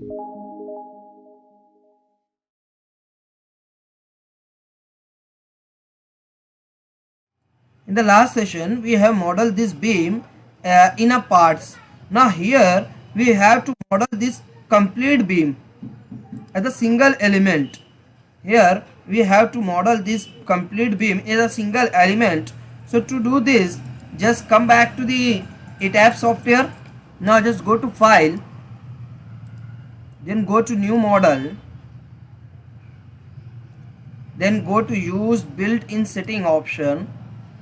In the last session, we have modeled this beam in a parts. Now here we have to model this complete beam as a single element. Here we have to model this complete beam as a single element. So to do this, just come back to the ETABS software. Now just go to File, then go to New Model, then go to Use Built-in Setting option.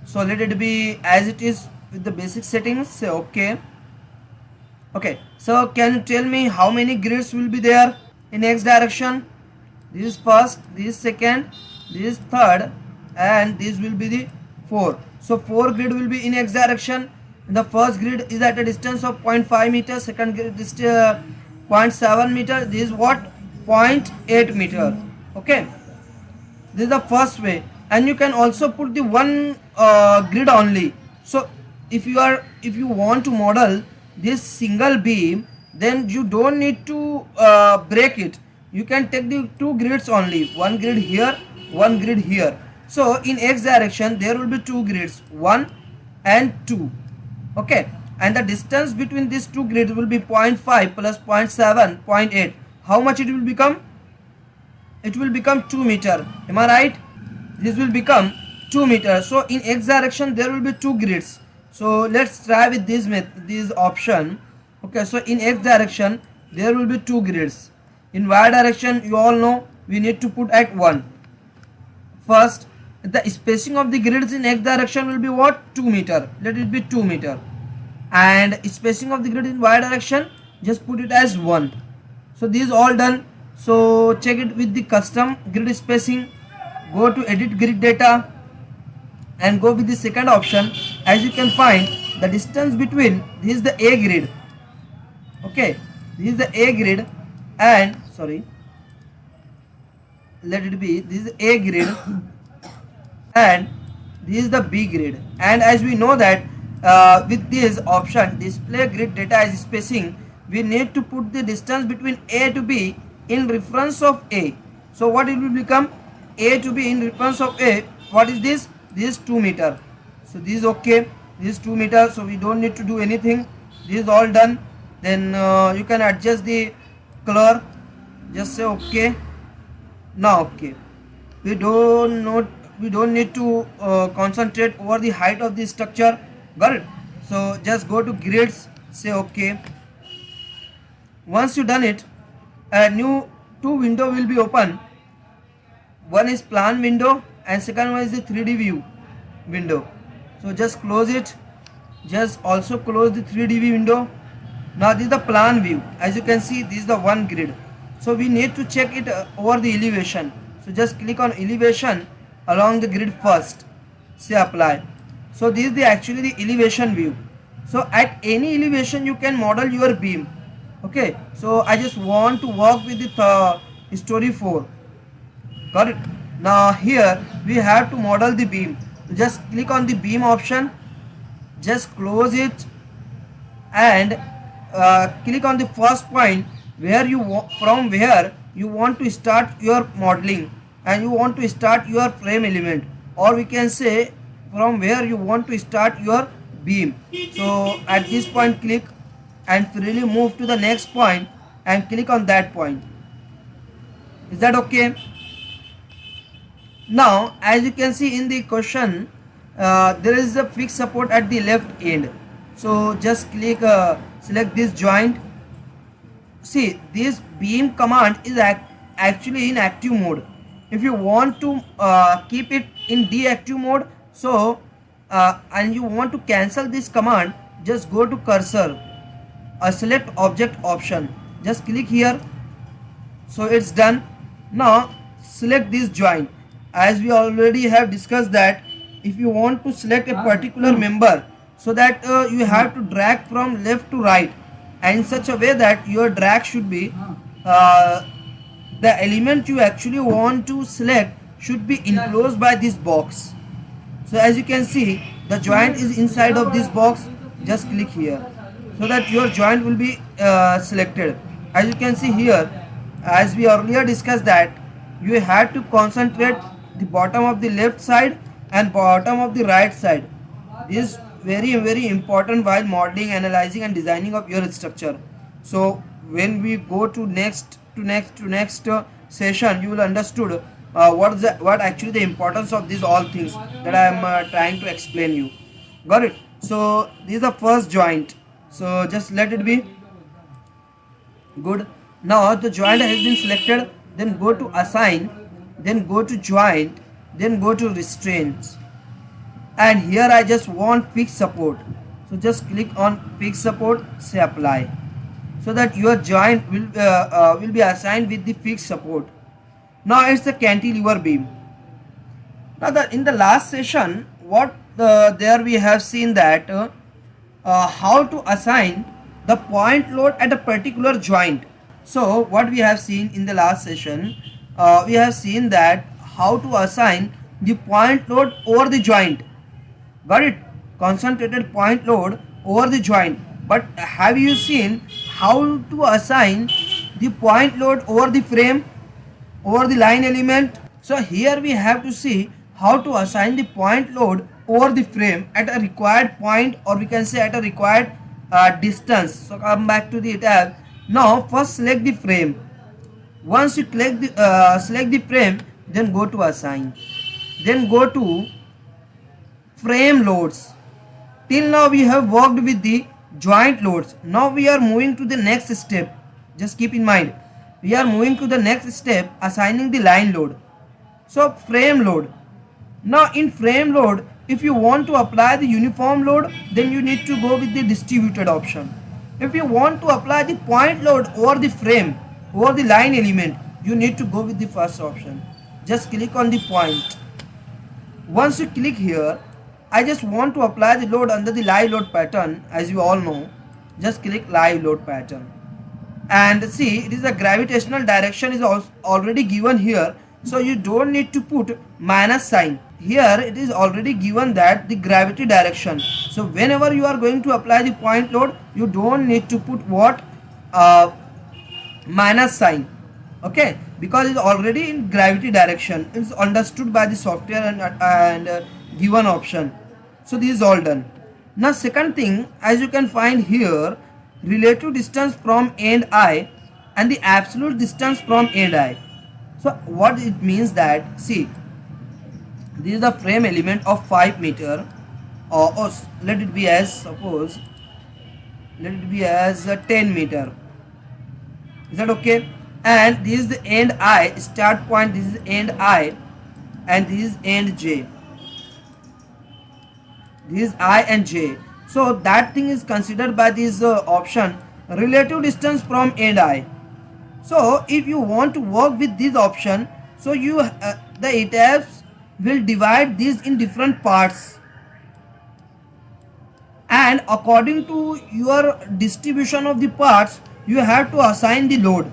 So let it be as it is with the basic settings. Say OK. Okay, so can you tell me how many grids will be there in X direction? This is first, this is second, this is third, and this will be the fourth. So 4 grid will be in X direction. The first grid is at a distance of 0.5 meters, second grid is 0.7 meter, this is what? 0.8 meter. Okay, this is the first way. And you can also put the one grid only. So if you want to model this single beam, then you don't need to break it. You can take the 2 grids only, one grid here, one grid here. So in X direction there will be 2 grids, 1 and 2. Okay, and the distance between these 2 grids will be 0.5 plus 0.7, 0.8. How much it will become? It will become 2 meter. Am I right? This will become 2 meters. So in X direction there will be 2 grids. So let's try with this option. Okay, so in X direction there will be 2 grids. In Y direction, you all know we need to put at 1. First, the spacing of the grids in X direction will be what? 2 meter. Let it be 2 meter. And spacing of the grid in Y direction, just put it as 1. So this is all done. So check it with the custom grid spacing. Go to edit grid data and go with the second option. As you can find, the distance between, this is the A grid. Okay, this is the A grid, and sorry, let it be, this is A grid and this is the B grid. And as we know that with this option, display grid data as spacing, we need to put the distance between A to B in reference of A. So what it will become? A to B in reference of A. What is this? This is 2 meter. So this is okay. This is 2 meter. So we don't need to do anything. This is all done. Then you can adjust the color. Just say okay. Now okay. We don't need to concentrate over the height of the structure. Got it? So just go to grids. Say okay. Once you done it, a new 2 window will be open. One is plan window and second one is the 3D view window. So just close it. Just also close the 3D view window. Now this is the plan view. As you can see, this is the one grid. So we need to check it over the elevation. So just click on elevation along the grid first. Say apply. So this is actually the elevation view. So at any elevation you can model your beam. Okay. So I just want to work with the story 4. Got it? Now here we have to model the beam. Just click on the beam option, just close it and click on the first point where from where you want to start your modeling and you want to start your frame element, or we can say from where you want to start your beam. So at this point click and freely move to the next point and click on that point. Is that okay? Now as you can see in the question, there is a fixed support at the left end. So just click select this joint. See, this beam command is actually in active mode. If you want to keep it in deactive mode, so and you want to cancel this command, just go to cursor, select object option, just click here. So it's done. Now select this joint. As we already have discussed that if you want to select a particular member, so that you have to drag from left to right, and in such a way that your drag should be the element you actually want to select should be enclosed by this box. So as you can see, the joint is inside of this box. Just click here so that your joint will be selected. As you can see here, as we earlier discussed that you have to concentrate the bottom of the left side and bottom of the right side. This is very important while modeling, analyzing and designing of your structure. So when we go to next session, you will understood what actually the importance of these all things that I am trying to explain you. Got it? So this is the first joint, so just let it be. Good. Now the joint has been selected, then go to assign, then go to joint, then go to restraints, and here I just want fixed support. So just click on fixed support, say apply, so that your joint will be assigned with the fixed support. Now it's the cantilever beam. Now in the last session, what there we have seen that how to assign the point load at a particular joint. So what we have seen in the last session, we have seen that how to assign the point load over the joint. Got it? Concentrated point load over the joint. But have you seen how to assign the point load over the frame, over the line element? So here we have to see how to assign the point load over the frame at a required point, or we can say at a required distance. So come back to the tab. Now first select the frame. Once you select the frame, then go to assign, then go to frame loads. Till now we have worked with the joint loads. Now we are moving to the next step. Just keep in mind, we are moving to the next step, assigning the line load. So frame load. Now in frame load, if you want to apply the uniform load, then you need to go with the distributed option. If you want to apply the point load over the frame, over the line element, you need to go with the first option. Just click on the point. Once you click here, I just want to apply the load under the live load pattern. As you all know, just click live load pattern, and see it is the gravitational direction is already given here, so you don't need to put minus sign. Here it is already given that the gravity direction. So whenever you are going to apply the point load, you don't need to put what minus sign. Okay, because it's already in gravity direction. It's understood by the software and given option. So this is all done. Now second thing, as you can find here, relative distance from end I and the absolute distance from end I. So what it means that, see, this is the frame element of 5 meter, or let it be as, suppose, let it be as 10 meter. Is that okay? And this is the end I, start point, this is end I, and this is end J. This is I and J. So that thing is considered by this option, relative distance from end I. So if you want to work with this option, so you the ETFs will divide these in different parts, and according to your distribution of the parts, you have to assign the load.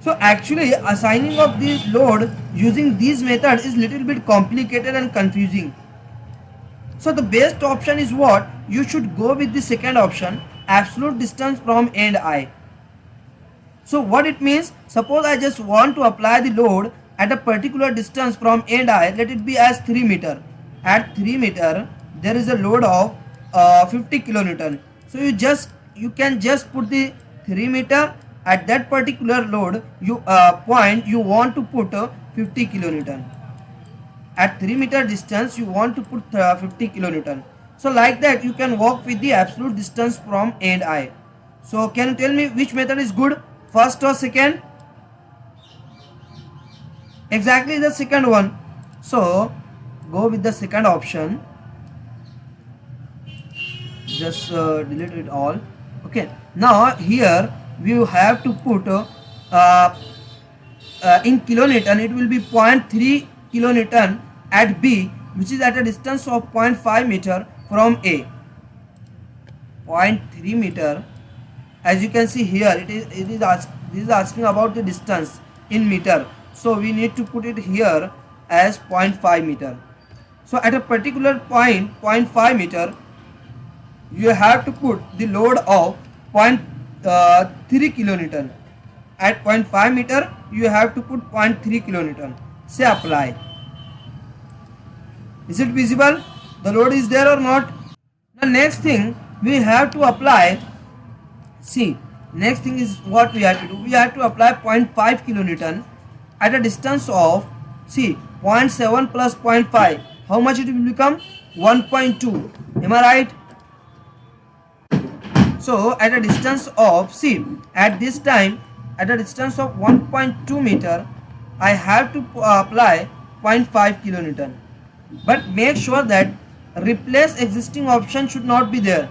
So actually assigning of the load using these methods is little bit complicated and confusing. So the best option is what? You should go with the second option, absolute distance from end I. So what it means, suppose I just want to apply the load at a particular distance from end I, let it be as 3 meter. At 3 meter, there is a load of 50 kilonewton. So you can just put the 3 meter at that particular load point you want to put 50 kilonewton. At 3 meter distance you want to put 50 kilonewton. So like that you can work with the absolute distance from end I. So can you tell me which method is good, first or second? Exactly the second one. So go with the second option. Just delete it all. Okay, now here we have to put in kilonewton, it will be 0.3 kilonewton at B, which is at a distance of 0.5 meter from A. 0.3 meter, as you can see here, this is asking about the distance in meter, so we need to put it here as 0.5 meter. So at a particular point, 0.5 meter, you have to put the load of 3 kilonewton. At 0.5 meter you have to put 0.3 kilonewton. Say apply. Is it visible? The load is there or not? The next thing we have to apply, see, next thing is what we have to do. We have to apply 0.5 kilonewton at a distance of, see, 0.7 plus 0.5. How much it will become? 1.2. Am I right? So at a distance of, see, at this time, at a distance of 1.2 meter, I have to apply 0.5 kilonewton. But make sure that replace existing option should not be there.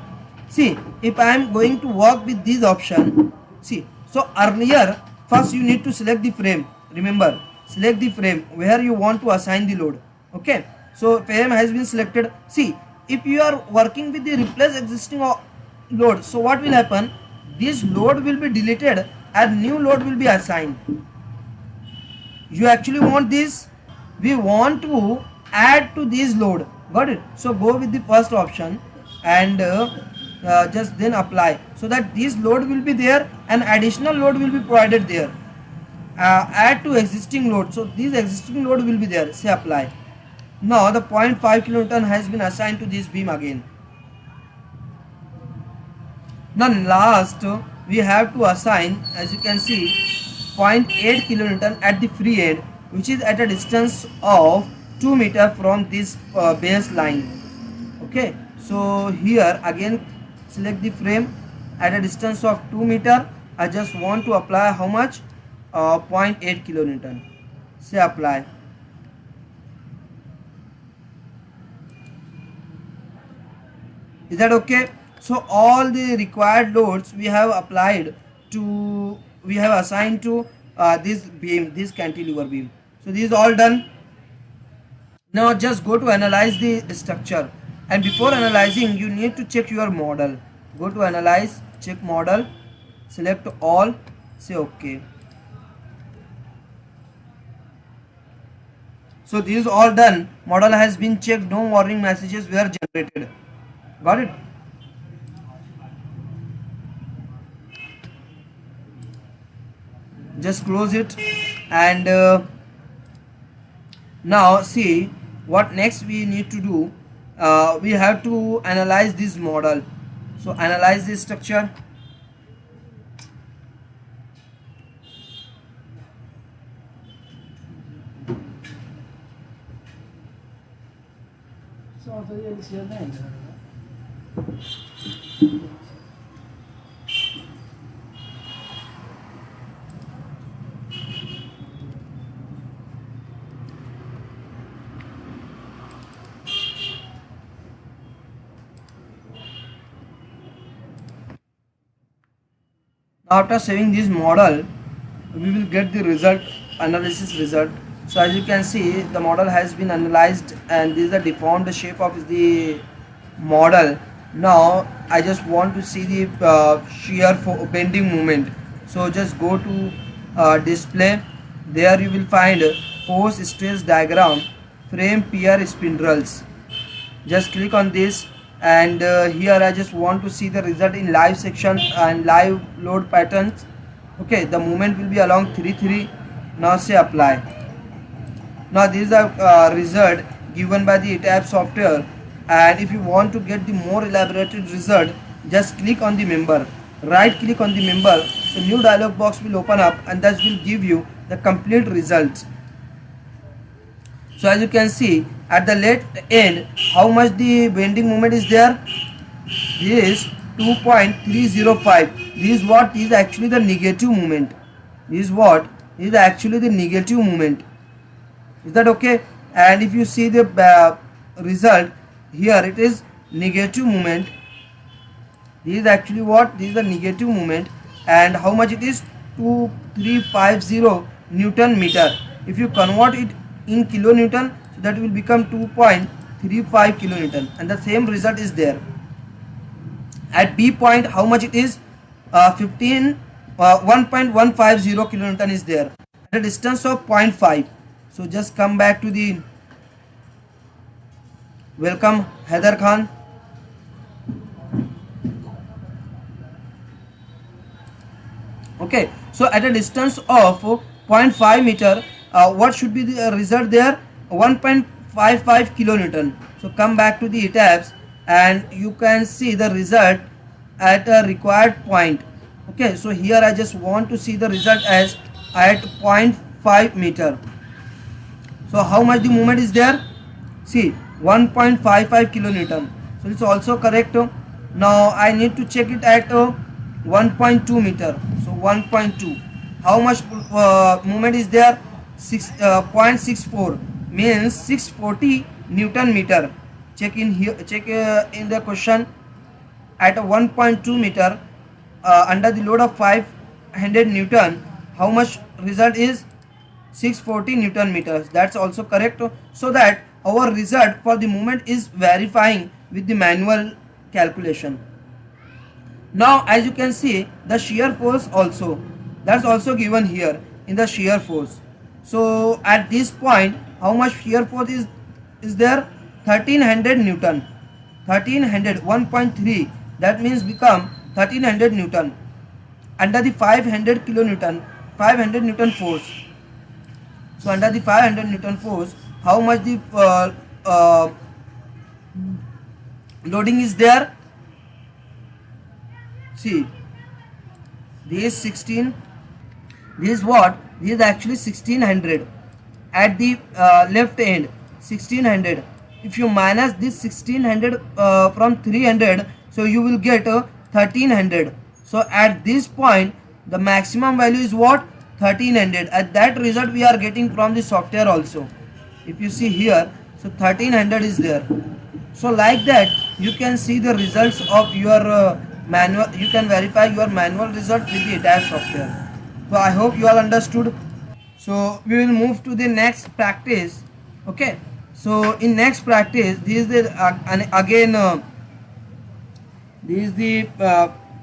See, if I am going to work with this option, see, so earlier, first you need to select the frame. Remember, select the frame where you want to assign the load. Okay, so frame has been selected. See, if you are working with the replace existing load, so what will happen? This load will be deleted and new load will be assigned. You actually want this? We want to add to this load. Got it? So go with the first option and just then apply, so that this load will be there and additional load will be provided there. Add to existing load, so this existing load will be there. Say apply. Now the 0.5 kilonewton has been assigned to this beam again. Now last we have to assign, as you can see, 0.8 kilonewton at the free end, which is at a distance of 2 meter from this base line. Okay, so here again select the frame at a distance of 2 meter. I just want to apply how much? 0.8 kilonewton. Say apply. Is that okay? So all the required loads we have applied to, we have assigned to this beam, this cantilever beam. So this is all done. Now just go to analyze the structure, and before analyzing you need to check your model. Go to analyze, check model, select all, say okay. So this is all done. Model has been checked, no warning messages were generated. Got it? Just close it, and now see what next we need to do. We have to analyze this model. So analyze this structure. After saving this model, we will get the result, analysis result. So as you can see, the model has been analyzed and this is the deformed shape of the model. Now I just want to see the shear for bending moment. So just go to display. There you will find force stress diagram, frame pier spindles. Just click on this, and here I just want to see the result in live section and live load patterns. Okay, the movement will be along 3 3. Now say apply. Now this is a result given by the ETABS software, and if you want to get the more elaborated result, just click on the member, right click on the member. So new dialog box will open up and that will give you the complete results. So as you can see at the left end how much the bending moment is there. This is 2.305. This is what is actually the negative moment. This is what is actually the negative moment. Is that okay? And if you see the result here, it is negative moment. This is actually what? This is the negative moment, and how much it is? 2350 Newton meter. If you convert it in kilonewton, so that will become 2.35 kilonewton, and the same result is there. At B point, how much it is? 1.150 kilonewton is there at a distance of 0.5. So just come back to the welcome Haider Khan. Okay, so at a distance of 0.5 meter, what should be the result there? 1.55 kilonewton. So come back to the tabs and you can see the result at a required point. Okay, so here I just want to see the result as at 0.5 meter. So how much the movement is there? See, 1.55 kilonewton. So it's also correct. Now I need to check it at 1.2 meter. So 1.2. How much movement is there? 6.64 means 640 Newton meter. Check in here. Check in the question. At a 1.2 meter under the load of 500 Newton, how much result is? 640 Newton meters. That's also correct. So that our result for the movement is verifying with the manual calculation. Now as you can see, the shear force also, that's also given here in the shear force. So at this point, how much shear force is there? 1300 Newton. 1300, 1.3, that means become 1300 Newton under the 500 kilonewton, 500 Newton force. So under the 500 Newton force, how much the loading is there? See, this is 16. This is what? This is actually 1600 at the left end. 1600. If you minus this 1600 from 300, so you will get 1300. So at this point, the maximum value is what? 1300. At that result we are getting from the software also. If you see here, so 1300 is there. So like that you can see the results of your manual. You can verify your manual result with the entire software. So I hope you all understood. So we will move to the next practice. Okay, so in next practice, this is the again this is the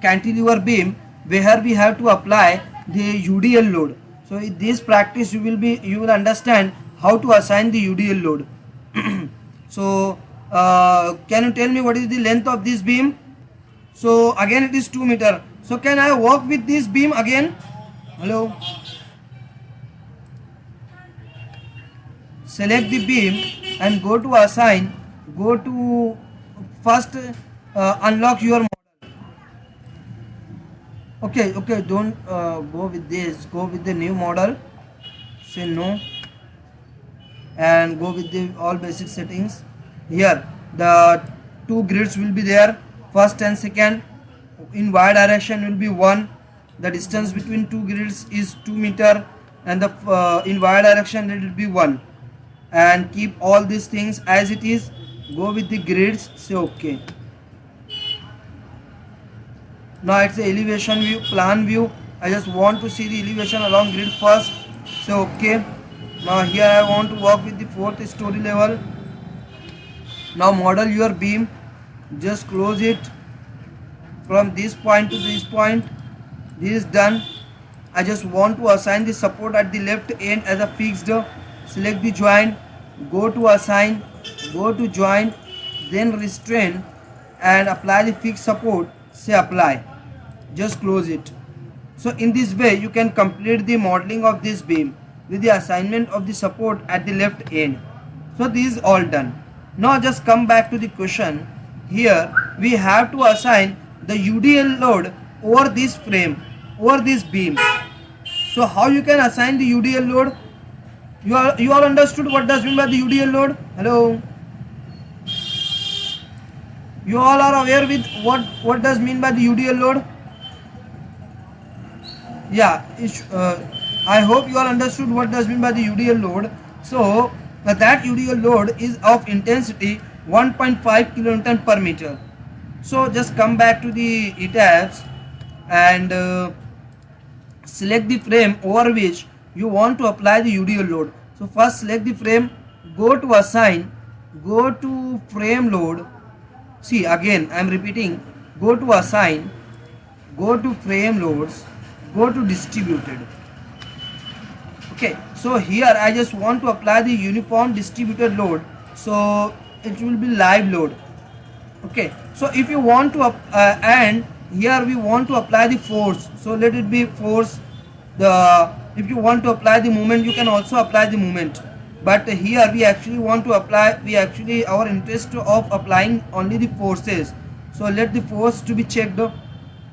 cantilever beam where we have to apply the UDL load. So in this practice you will understand how to assign the UDL load. So can you tell me what is the length of this beam? So again it is 2 meter. So can I work with this beam again? Hello. Select the beam and go to assign. Go to first unlock your model. Okay, don't go with this. Go with the new model. Say no and go with the all basic settings. Here the two grids will be there, first and second. In y direction will be 1. The distance between two grids is 2 meter and the in y direction it will be 1. And keep all these things as it is. Go with the grids, say okay. Now it's the elevation view, plan view. I just want to see the elevation along grid first, say okay. Now here I want to work with the 4th story level. Now model your beam, just close it from this point to this point. This is done. I just want to assign the support at the left end as a fixed. Select the joint, go to assign, go to joint, then restrain and apply the fixed support, say apply. Just close it. So in this way you can complete the modeling of this beam with the assignment of the support at the left end. So this is all done. Now just come back to the question. Here we have to assign the UDL load over this frame, over this beam. So how you can assign the UDL load? You all understood what does mean by the UDL load? Hello. You all are aware with what does mean by the UDL load? Yeah, I hope you all understood what does mean by the UDL load. So that UDL load is of intensity 1.5 kilonewton per meter. So just come back to the tabs and select the frame over which you want to apply the UDL load. So first select the frame, go to assign, go to frame load. See again I am repeating, go to assign, go to frame loads, go to distributed. Okay, so here I just want to apply the uniform distributed load, so it will be live load. Okay, so if you want to and here we want to apply the force, so let it be force. The If you want to apply the moment, you can also apply the moment, but here we actually want to apply, we actually our interest of applying only the forces. So let the force to be checked,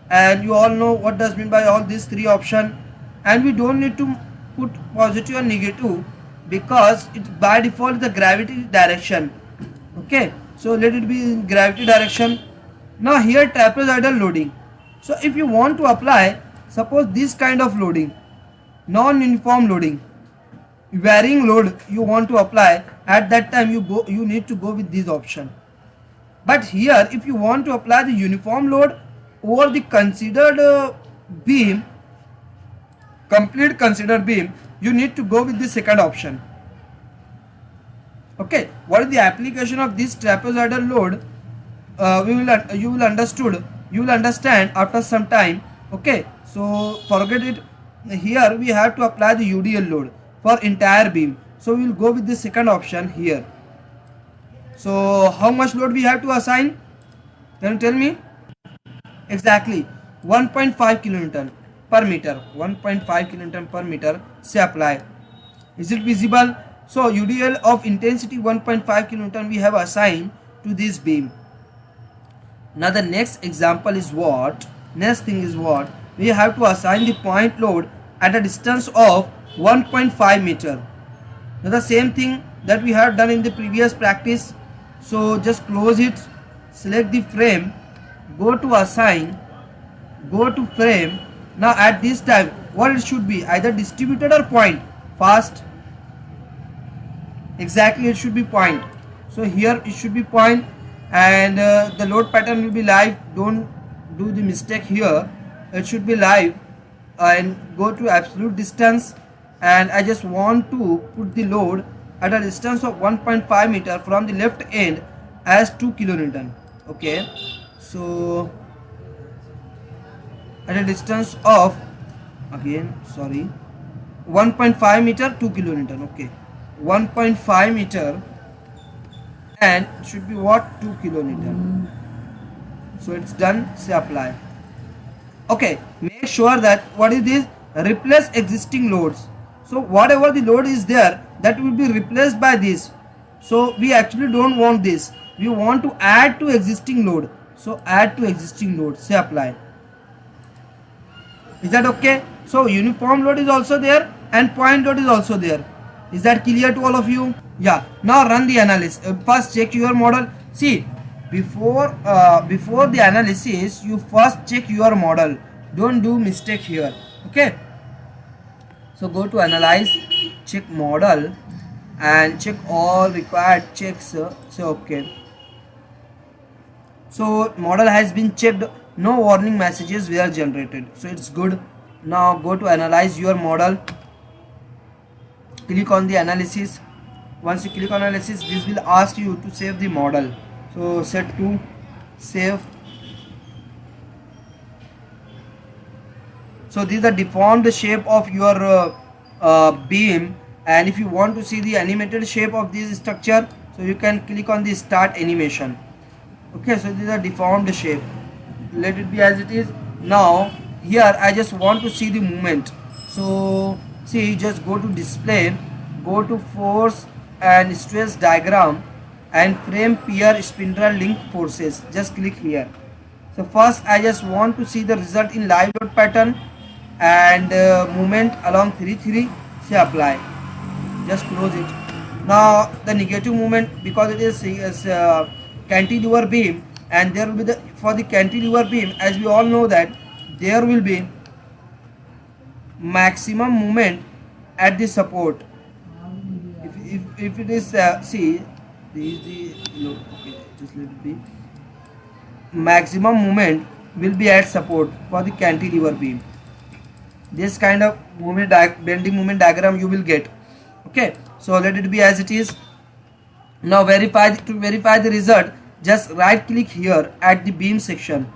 and you all know what does mean by all these three option. And we don't need to put positive or negative, because it by default the gravity direction. Okay, so let it be in gravity direction. Now here trapezoidal loading. So if you want to apply, suppose this kind of loading, non-uniform loading, varying load you want to apply, at that time you need to go with this option. But here if you want to apply the uniform load over the considered beam, complete considered beam, you need to go with the second option. Okay, what is the application of this trapezoidal load? You will understand after some time. Okay, so forget it. Here we have to apply the UDL load for entire beam, so we will go with the second option here. So how much load we have to assign? Can you tell me? Exactly 1.5 kilonewton per meter. 1.5 kilonewton per meter से apply. Is it visible? So UDL of intensity 1.5 kilonewton we have assigned to this beam. Now the next example is what? Next thing is what? We have to assign the point load at a distance of 1.5 meter. Now the same thing that we have done in the previous practice. So just close it, select the frame, go to assign, go to frame. Now at this time what it should be, either distributed or point. Fast. Exactly, it should be point. So here it should be point, and the load pattern will be live. Don't do the mistake here. It should be live, and go to absolute distance, and I just want to put the load at a distance of 1.5 meter from the left end as 2 kilonewton. Okay, so at a distance of, again sorry, 1.5 meter 2 kilonewton. Okay, 1.5 meter and should be what, 2 kilonewton. So it's done, say apply. Okay, make sure that what is this, replace existing loads. So whatever the load is there, that will be replaced by this. So we actually don't want this, we want to add to existing load. So add to existing load, say apply. Is that okay? So uniform load is also there and point load is also there. Is that clear to all of you? Yeah. Now run the analysis. First check your model. See, before the analysis, you first check your model. Don't do mistake here. Okay. So go to analyze, check model, and check all required checks. Say okay. So model has been checked. No warning messages were generated. So it's good. Now go to analyze your model. Click on the analysis. Once you click on analysis, this will ask you to save the model. So set to save. So this is the deformed shape of your beam, and if you want to see the animated shape of this structure, so you can click on the start animation. Okay, so this is a deformed shape. Let it be as it is. Now here I just want to see the movement. So see, just go to display, go to force and stress diagram, and frame pair spindle link forces. Just click here. So first I just want to see the result in live load pattern and movement along 3 say apply. Just close it. Now the negative movement, because it is cantilever beam, and there will be the, for the cantilever beam, as we all know that there will be maximum movement at the support. If it is see, this is the load. Okay, just let it be. Maximum movement will be at support for the cantilever beam. This kind of movement bending movement diagram you will get. Okay, so let it be as it is. Now to verify the result, just right click here at the beam section.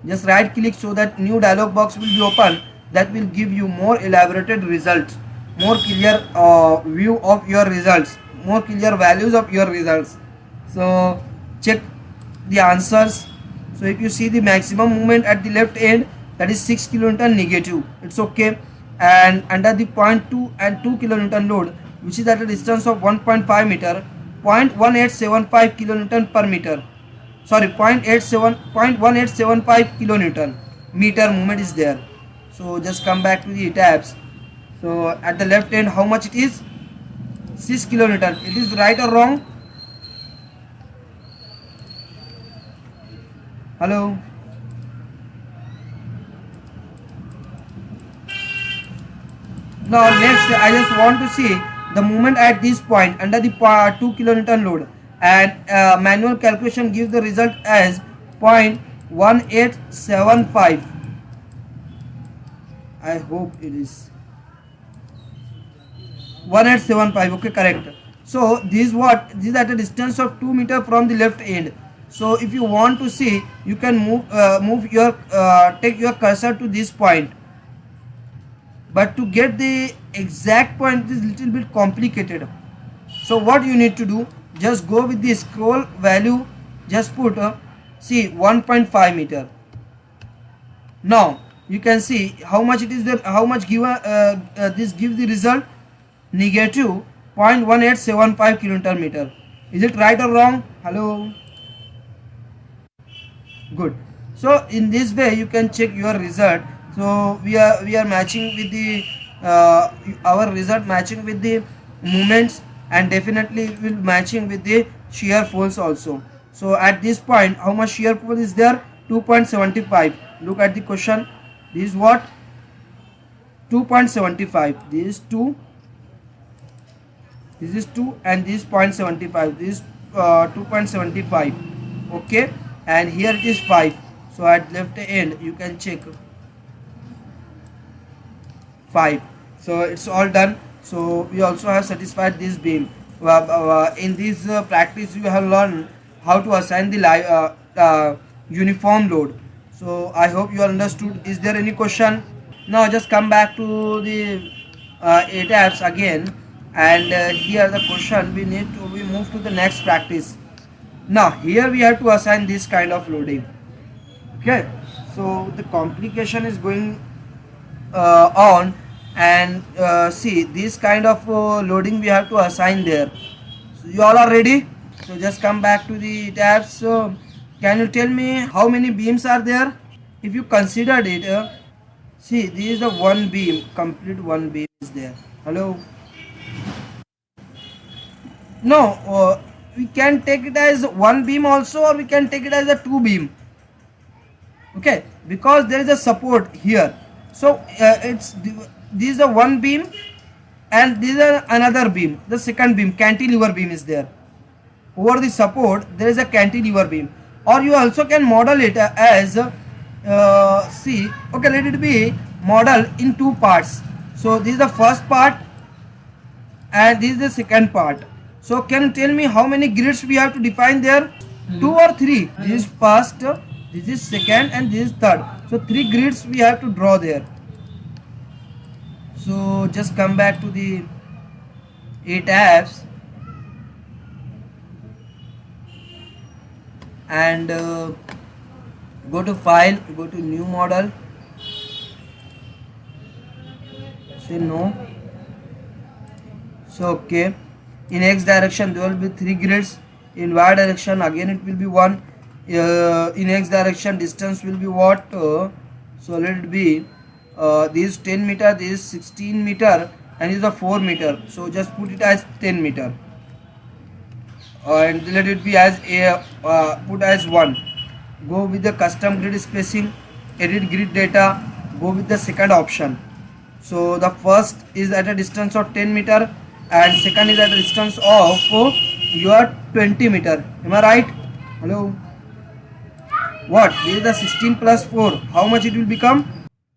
Just right click, so that new dialog box will be open, that will give you more elaborated result, more clear view of your results, more clear values of your results. So check the answers. So if you see the maximum movement at the left end, that is 6 kilonewton negative, it's okay. And under the 0.2 and 2 kilonewton load, which is at a distance of 1.5 meter, 0.1875 kilonewton per meter, sorry, 0.1875 kilonewton meter movement is there. So just come back to the tabs. So at the left end, how much it is? 6 kilonewton. It is right or wrong? Hello? Now next, I just want to see the movement at this point under the 2 kilonewton load, and manual calculation gives the result as 0.1875. I hope it is 1875. Okay, correct. So this is at a distance of 2 meter from the left end. So if you want to see, you can take your cursor to this point. But to get the exact point is little bit complicated. So what you need to do, just go with the scroll value, just put see 1.5 meter. Now you can see how much it is there, how much this gives the result, negative 0.1875 kilonewton meter. Is it right or wrong? Hello? Good. So in this way you can check your result. So we are matching with the our result matching with the movements, and definitely will matching with the shear force also. So at this point, how much shear force is there? 2.75. Look at the question. This is what? 2.75. This is 2. This is 2 and this is 0.75. This is 2.75. Okay, and here it is 5. So at left end you can check 5. So it's all done. So we also have satisfied this beam. In this practice you have learned how to assign the uniform load. So I hope you understood. Is there any question? Now just come back to the tabs again, and here the question we move to the next practice. Now here we have to assign this kind of loading. Okay, so the complication is going on, and see this kind of loading we have to assign there. So you all are ready? So just come back to the tabs. So can you tell me how many beams are there? If you considered it, see this is the one beam, complete one beam is there. Hello? No, we can take it as one beam also, or we can take it as a two beam. Okay, because there is a support here. So this is a one beam, and this is another beam, the second beam, cantilever beam is there. Over the support there is a cantilever beam, or you also can model it as see, okay, let it be model in two parts. So this is the first part and this is the second part. So can you tell me how many grids we have to define there? 2 or 3? This is first, this is second, and this is third. So 3 grids we have to draw there. So just come back to the 8 tabs and go to file, go to new model, say no. So okay, in x direction there will be 3 grids, in y direction again it will be 1. In x direction distance will be what? So let it be this is 10 meter, this is 16 meter, and this is a 4 meter. So just put it as 10 meter, and let it be as put as 1. Go with the custom grid spacing, edit grid data, go with the second option. So the first is at a distance of 10 meter and second is at a distance of your 20 meter. Am I right? Hello? What? This is the 16 plus 4. How much it will become?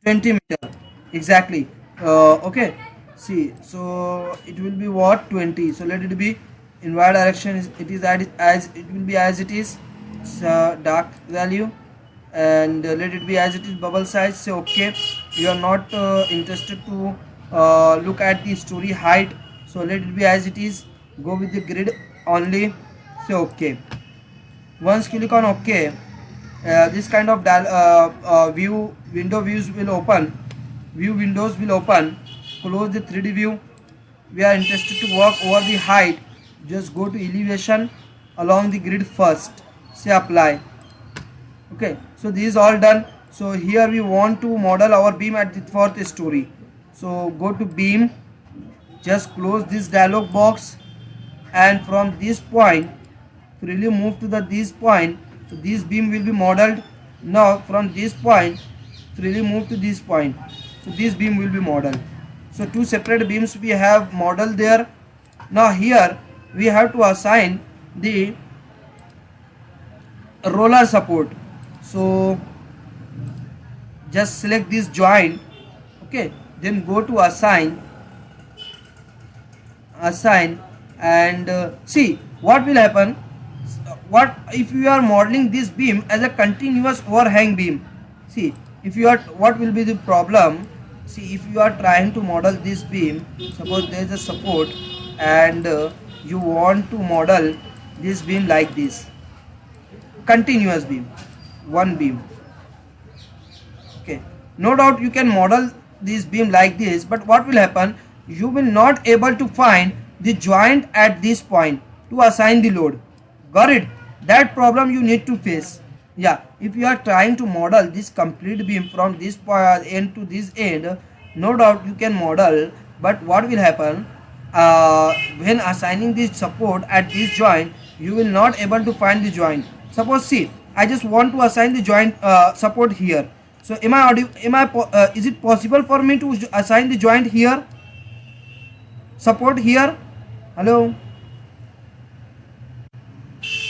20 meter. Exactly. Okay. See, so it will be what? 20. So let it be in y direction. It is as it will be as it is. Dark value, and let it be as it is. Bubble size, say okay. You are not interested to look at the story height, so let it be as it is. Go with the grid only, say okay. Once click on okay, this kind of window views will open, view windows will open. Close the 3D view. We are interested to work over the height. Just go to elevation along the grid first, say apply. Okay, so this is all done. So here we want to model our beam at the fourth story. So go to beam, just close this dialog box, and from this point freely move to this point. So this beam will be modeled. Now from this point freely move to this point. So this beam will be modeled. So two separate beams we have modeled there. Now here we have to assign the roller support. So just select this joint. Okay, then go to assign, and see what will happen. What if you are modeling this beam as a continuous overhang beam? See, if you are, what will be the problem? See, if you are trying to model this beam, suppose there is a support, and you want to model this beam like this, continuous beam, one beam. Okay, no doubt you can model this beam like this, but what will happen, you will not able to find the joint at this point to assign the load. Got it? That problem you need to face. Yeah, if you are trying to model this complete beam from this end to this end, no doubt you can model, but what will happen, when assigning this support at this joint, you will not able to find the joint. Suppose, see, I just want to assign the joint support here. So am I is it possible for me to assign the joint here, support here? Hello?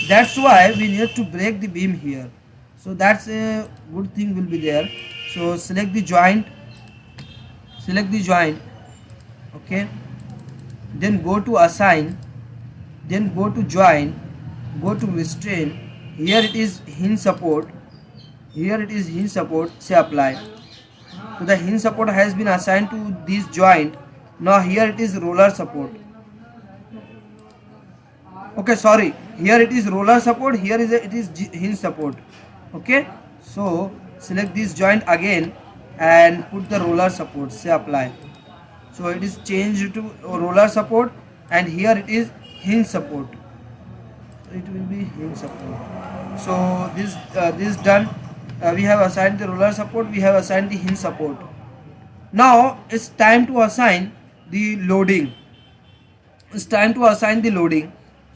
That's why we need to break the beam here. So that's a good thing will be there. So select the joint, okay, then go to assign, then go to joint, go to restrain. Here it is hinge support, say apply. So the hinge support has been assigned to this joint. Now here it is roller support. Okay, sorry, here it is roller support, here is it is hinge support. Okay, so select this joint again and put the roller support, say apply. So it is changed to roller support, and here it is hinge support. It will be hinge support. So this done. We have assigned the roller support, we have assigned the hinge support. Now it's time to assign the loading.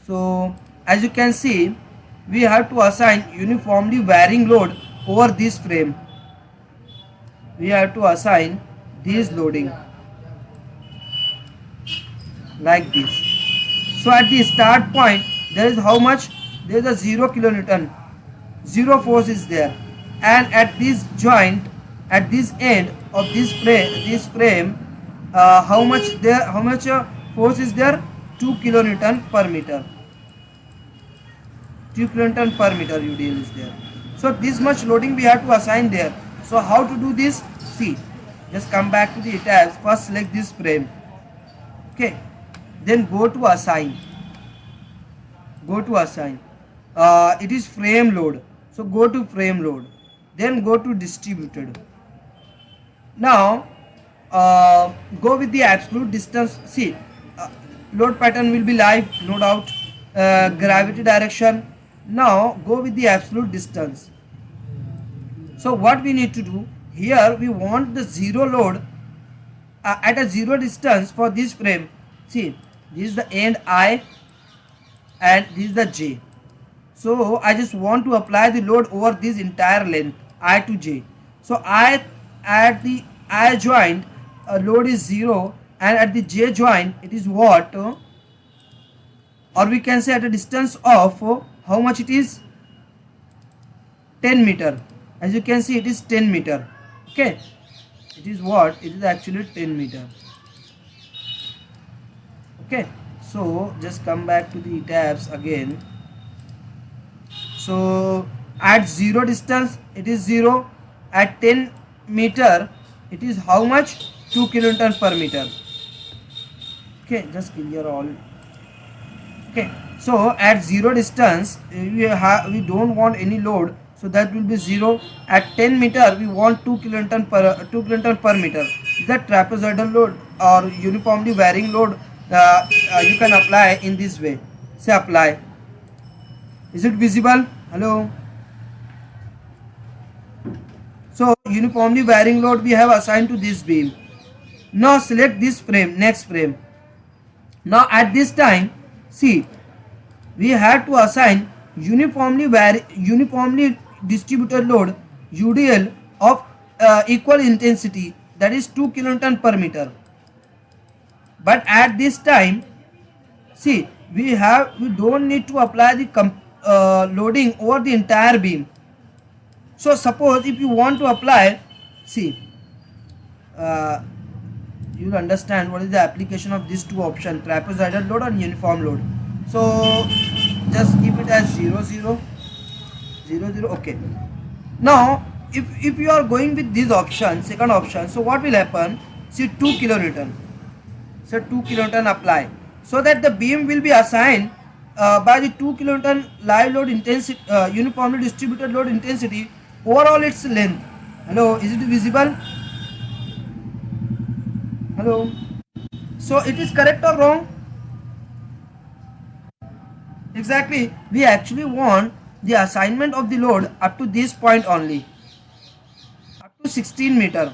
So as you can see, we have to assign uniformly varying load over this frame. We have to assign this loading like this. So at the start point, there is how much? There is a 0 kilonewton, zero force is there, and at this joint, at this end of this frame, how much force is there? 2 kilonewton per meter. 2 kilonewton per meter UDL is there. So this much loading we have to assign there. So how to do this? See, just come back to the tabs. First select this frame. Okay, then go to assign. It is frame load. So go to frame load. Then go to distributed. Now go with the absolute distance. See, load pattern will be live, no doubt. Gravity direction. Now go with the absolute distance. So what we need to do here, we want the zero load at a zero distance for this frame. See, this is the end I and this is the J. So I just want to apply the load over this entire length I to J. So I at the I joint load is 0, and at the J joint it is what? Or we can say at a distance of how much it is? 10 meter. As you can see, it is 10 meter. Okay, it is what? It is actually 10 meter. Okay, so just come back to the tabs again. So at 0 distance it is 0, at 10 meter it is how much? 2 kilonewton per meter. Okay, just clear all. Okay, so at 0 distance we don't want any load, so that will be 0. At 10 meter we want 2 kilonewton per meter. That trapezoidal load or uniformly varying load you can apply in this way. Say apply. Is it visible? Hello. So uniformly varying load we have assigned to this beam. Now select this frame, next frame. Now at this time, see, we had to assign uniformly distributed load UDL of equal intensity, that is 2 kilonewton per meter. But at this time, see, we don't need to apply the loading over the entire beam. So suppose if you want to apply, see, you will understand what is the application of these two options, trapezoidal load and uniform load. So just keep it as 0 0 0 0. Okay. Now if you are going with this option, second option, so what will happen? See, 2 kilonewton. So 2 kilonewton apply, so that the beam will be assigned by the 2 kilonewton live load intensity, uniformly distributed load intensity overall its length. Hello, is it visible? Hello. So it is correct or wrong? Exactly. We actually want the assignment of the load up to this point only, up to 16 meter.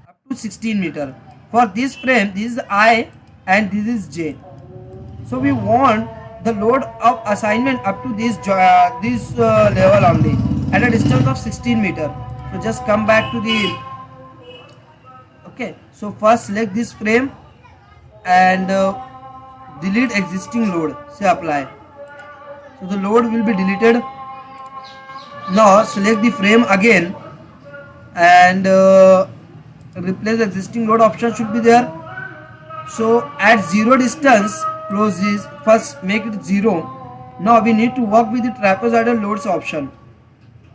Up to 16 meter. For this frame, this is I and this is J. So we want the load of assignment up to this level only at a distance of 16 meter. So just come back to the, okay, so first select this frame and delete existing load. Say apply. So the load will be deleted. Now select the frame again and replace existing load option should be there. So at 0 distance, close this, first make it 0. Now we need to work with the trapezoidal loads option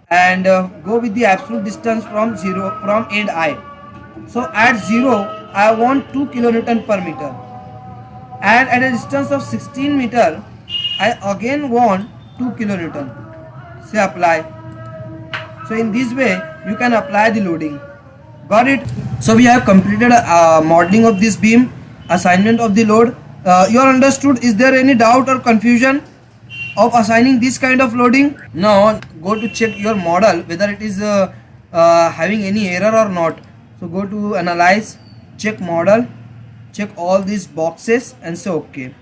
and go with the absolute distance from end I. So at 0 I want 2 kilonewton per meter, and at a distance of 16 meter I again want 2 kilonewton. Say apply. So in this way you can apply the loading. Got it? So we have completed modeling of this beam, assignment of the load. You are understood? Is there any doubt or confusion of assigning this kind of loading? Now go to check your model whether it is having any error or not. So go to analyze, check model, check all these boxes and say okay.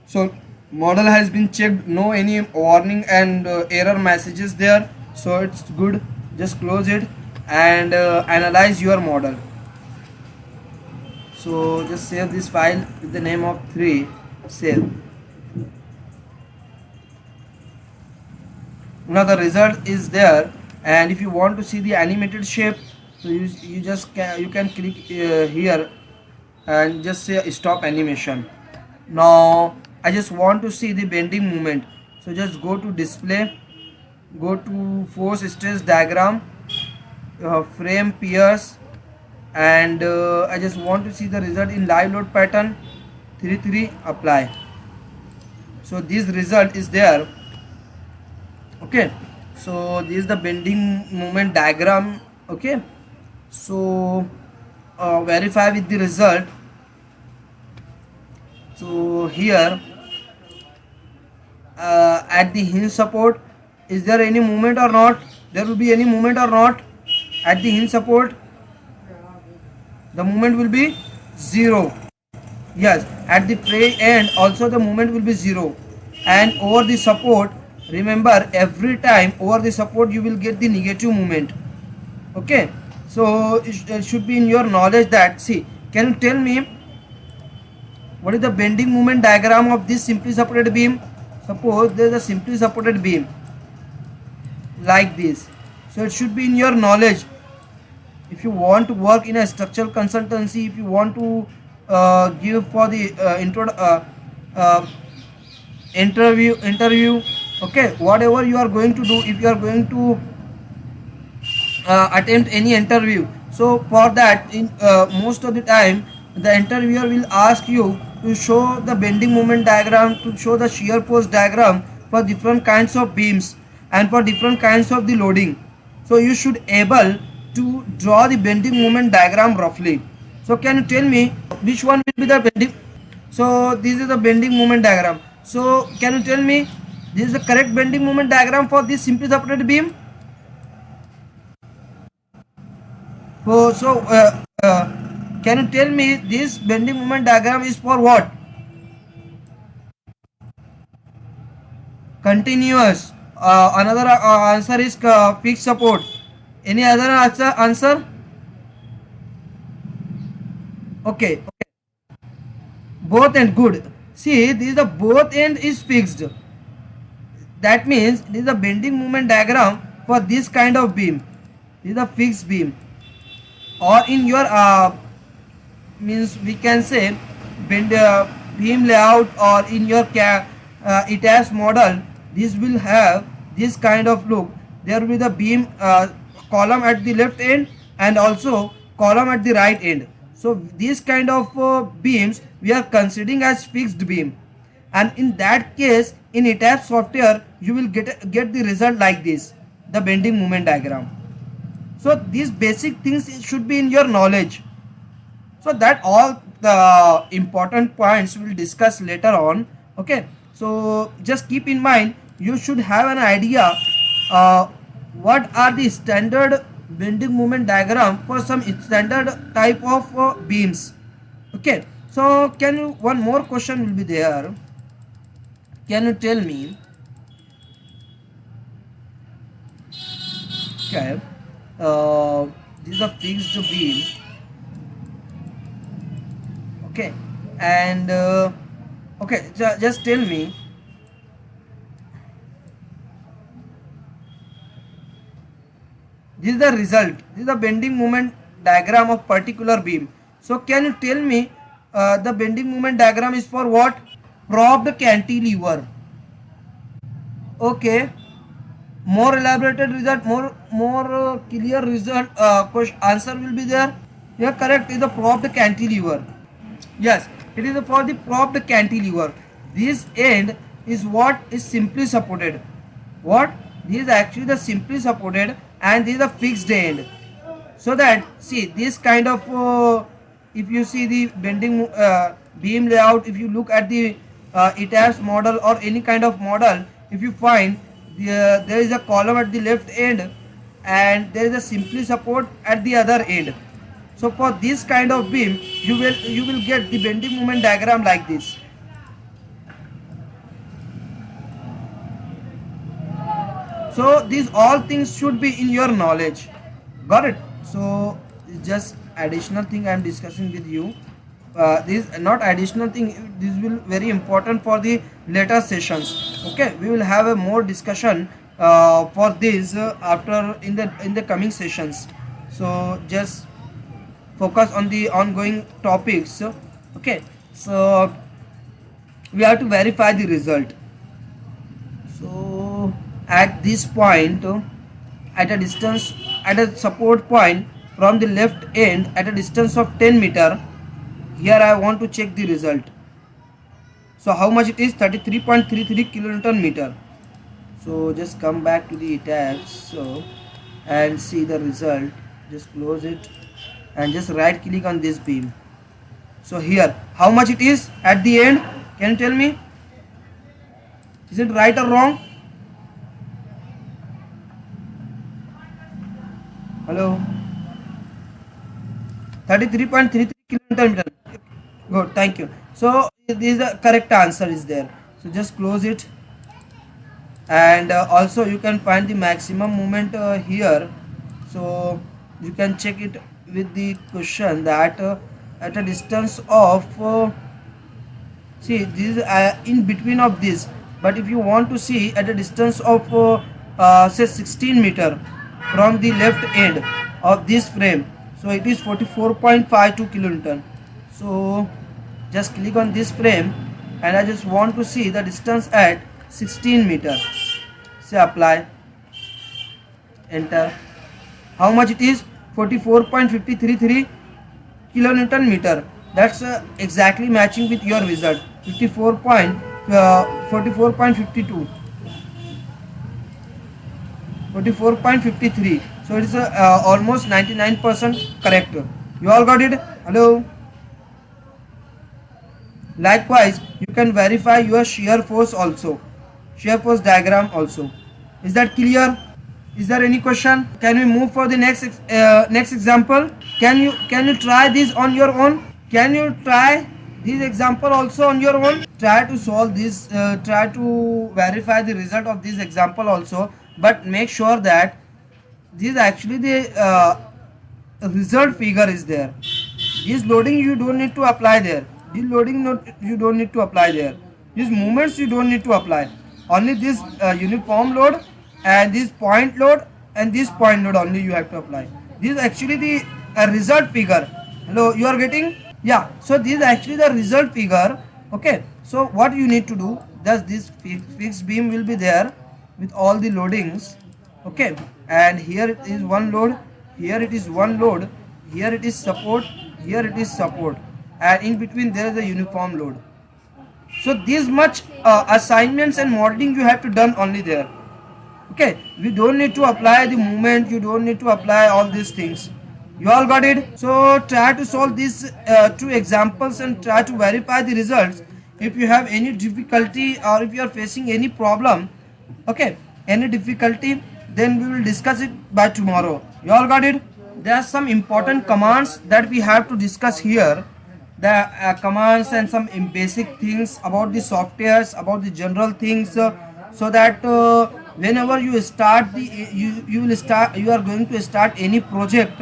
So model has been checked, no any warning and error messages there, so it's good. Just close it and analyze your model. So just save this file with the name of 3, save. Now the result is there, and if you want to see the animated shape, so you can click here and just say stop animation. Now I just want to see the bending moment, so just go to display, go to force stress diagram, frame pierce, and I just want to see the result in live load pattern 3 apply. So this result is there. Okay, so this is the bending moment diagram. Okay, so verify with the result. So here at the hinge support, is there any movement or not? There will be any movement or not at the hinge support? The movement will be 0. Yes, at the frame end also the movement will be 0. And over the support, remember every time over the support you will get the negative movement. Okay, so it should be in your knowledge that, see, can you tell me what is the bending moment diagram of this simply supported beam? Suppose there is a simply supported beam like this, so it should be in your knowledge. If you want to work in a structural consultancy, if you want to give for the interview, okay, whatever you are going to do, if you are going to attempt any interview, so for that in most of the time the interviewer will ask you to show the bending moment diagram, to show the shear force diagram for different kinds of beams and for different kinds of the loading. So you should able to draw the bending moment diagram roughly. So can you tell me which one will be the bending? So this is the bending moment diagram. So can you tell me this is the correct bending moment diagram for this simply supported beam? Can you tell me this bending moment diagram is for what? Continuous. Another answer is fixed support. Any other answer? Okay. Both end, good. See, this is the both end is fixed. That means this is a bending moment diagram for this kind of beam. This is a fixed beam. Or in your means we can say bend beam layout, or in your ETABS model, this will have this kind of look. There will be the beam column at the left end and also column at the right end. So these kind of beams we are considering as fixed beam, and in that case in ETABS software you will get the result like this, the bending moment diagram. So these basic things should be in your knowledge, so that all the important points we'll discuss later on. Okay, so just keep in mind, you should have an idea what are the standard bending moment diagram for some standard type of beams. Okay, so can you, one more question will be there. Can you tell me, okay, this is a fixed beam, okay, and okay, just tell me, this is the result, this is the bending moment diagram of particular beam. So can you tell me the bending moment diagram is for what? Propped cantilever. Okay, more elaborated result, more clear result, answer will be there. Yeah, correct, is the propped cantilever. Yes, it is for the propped cantilever. This end is what is simply supported. What? This is actually the simply supported, and this is the fixed end. So that, see, this kind of if you see the bending beam layout, if you look at the ETABS model or any kind of model, if you find there is a column at the left end and there is a simply support at the other end. So for this kind of beam you will get the bending moment diagram like this. So these all things should be in your knowledge. Got it? So just additional thing I am discussing with you. This not additional thing, this will very important for the later sessions. Okay, we will have a more discussion for this after in the coming sessions. So just focus on the ongoing topics. Okay, so we have to verify the result. So at this point, at a distance, at a support point from the left end at a distance of 10 meter, here I want to check the result. So how much it is? 33.33 kilonewton meter. So just come back to the ETABS, so and see the result. Just close it and just right click on this beam. So here how much it is at the end? Can you tell me? Is it right or wrong? Hello? 33.33 kilonewton meter. Good, thank you. So this is the correct answer is there. So just close it, and also you can find the maximum moment here. So you can check it with the question that at a distance of see, this is in between of this, but if you want to see at a distance of say 16 meter from the left end of this frame, so it is 44.52 kilonewton. So just click on this frame and I just want to see the distance at 16 meter. Say apply, enter. How much it is? 44.533 kilonewton meter. That's exactly matching with your result, 44.52. 44.53. So it is almost 99% correct. You all got it? Hello. Likewise, you can verify your shear force also, shear force diagram also. Is that clear? Is there any question? Can we move for the next example? Can you try this on your own? Can you try this example also on your own? Try to solve this. Try to verify the result of this example also. But make sure that this actually the result figure is there. This loading you don't need to apply there. This loading not you don't need to apply there. These movements you don't need to apply. Only this uniform load and this point load and this point load only you have to apply. This is actually the result figure. Hello, you are getting? Yeah. So this is actually the result figure. Okay. So what you need to do? Thus this fixed beam will be there with all the loadings. Okay. And here it is one load. Here it is one load. Here it is support. Here it is support, and in between there is a uniform load. So this much assignments and modeling you have to done only there. Okay, we don't need to apply the movement, you don't need to apply all these things. You all got it? So try to solve these two examples and try to verify the results. If you have any difficulty or if you are facing any problem, okay, any difficulty, then we will discuss it by tomorrow. You all got it? There are some important commands that we have to discuss here. The commands and some basic things about the softwares, about the general things, so that whenever you start the you are going to start any project,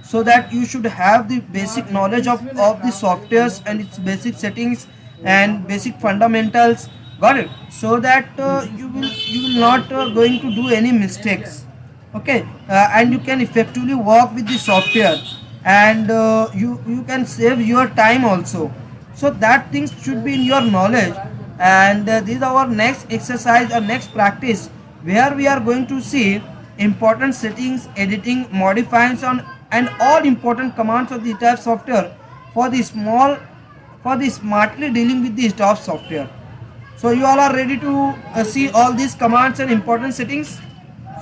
so that you should have the basic knowledge of the softwares and its basic settings and basic fundamentals. Got it? So that you will not going to do any mistakes. Okay, and you can effectively work with the software, and you can save your time also. So that things should be in your knowledge. And this is our next exercise or next practice, where we are going to see important settings, editing, modifying on and all important commands of the type software for the smartly dealing with the staff software. So you all are ready to see all these commands and important settings.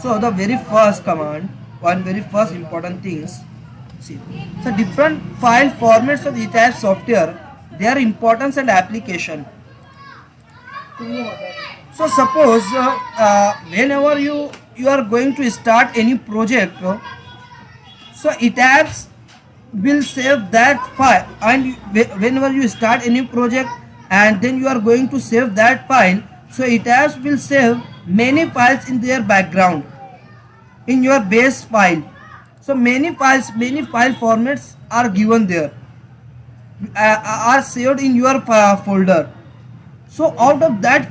So the very first command, one very first important things, see. So different file formats of the type software, their importance and application. So suppose whenever you are going to start any project, so ETABS will save that file, and whenever you start any project and then you are going to save that file, so ETABS will save many files in their background in your base file. So many files, many file formats are given there, are saved in your folder. So out of that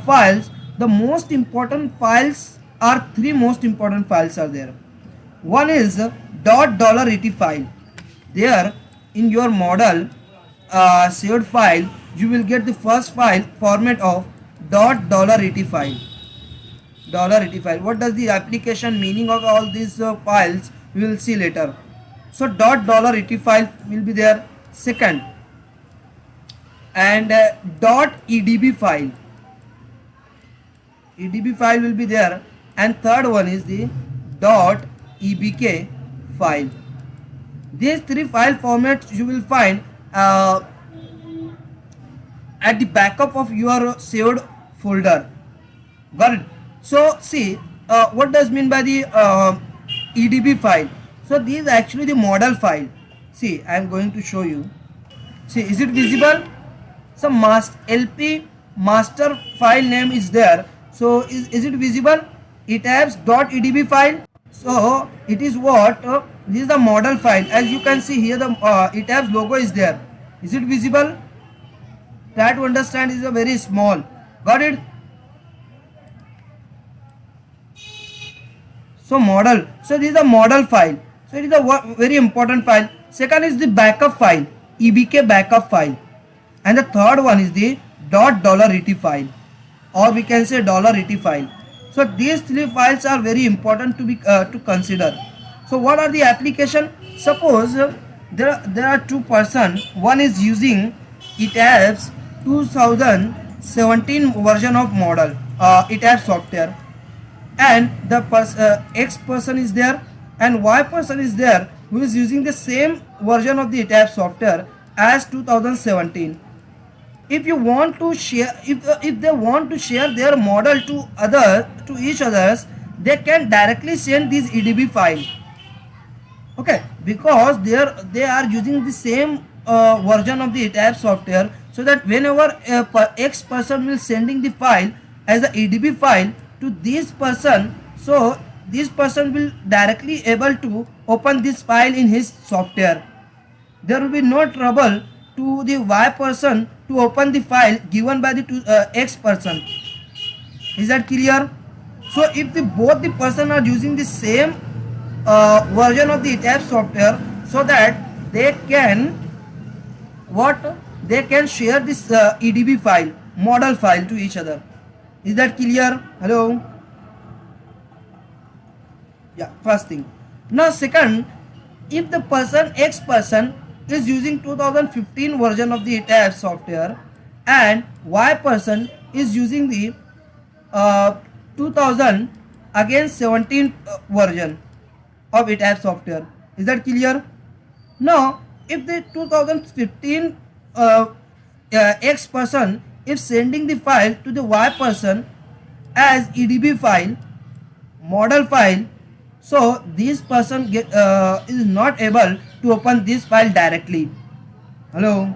files, the most important files are three most important files are there. One is .$et file. There in your model saved file, you will get the first file format of $et file. $et file. What does the application meaning of all these files? We will see later. So $et file will be there. Second, and .edb file. edb file will be there. And third one is the .ebk file. These three file formats you will find at the backup of your saved folder. Got it? So see, what does mean by the edb file? So this is actually the model file. See, I am going to show you. See, is it visible? So LP master file name is there. So is it visible? ETABS.edb file. So it is what? This is the model file. As you can see here, the ETABS logo is there. Is it visible? Try to understand, is a very small. Got it? So model. So this is the model file. So it is a very important file. Second is the backup file, EBK backup file. And the third one is the .$et file, or we can say $et file. So these three files are very important to be to consider. So what are the application? Suppose there are two persons. One is using ETABS 2017 version of model ETABS software. and the X person is there and Y person is there who is using the same version of the ETAP software as 2017. If you want to share, if they want to share their model to each others, they can directly send this EDB file. Okay, because they are using the same version of the ETAP software, so that whenever X person will sending the file as a EDB file to this person, so this person will directly able to open this file in his software. There will be no trouble to the Y person to open the file given by the X person. Is that clear? So if both the person are using the same version of the ETAP software, so that they can they can share this EDB file, model file to each other. Is that clear? Hello? Yeah, first thing. Now second, if the person X person is using 2015 version of the ETAP software and Y person is using the 2000 again 17 version of ETAP software. Is that clear? Now if the 2015 X person is sending the file to the Y person as EDB file, model file, so this person is not able to open this file directly. Hello?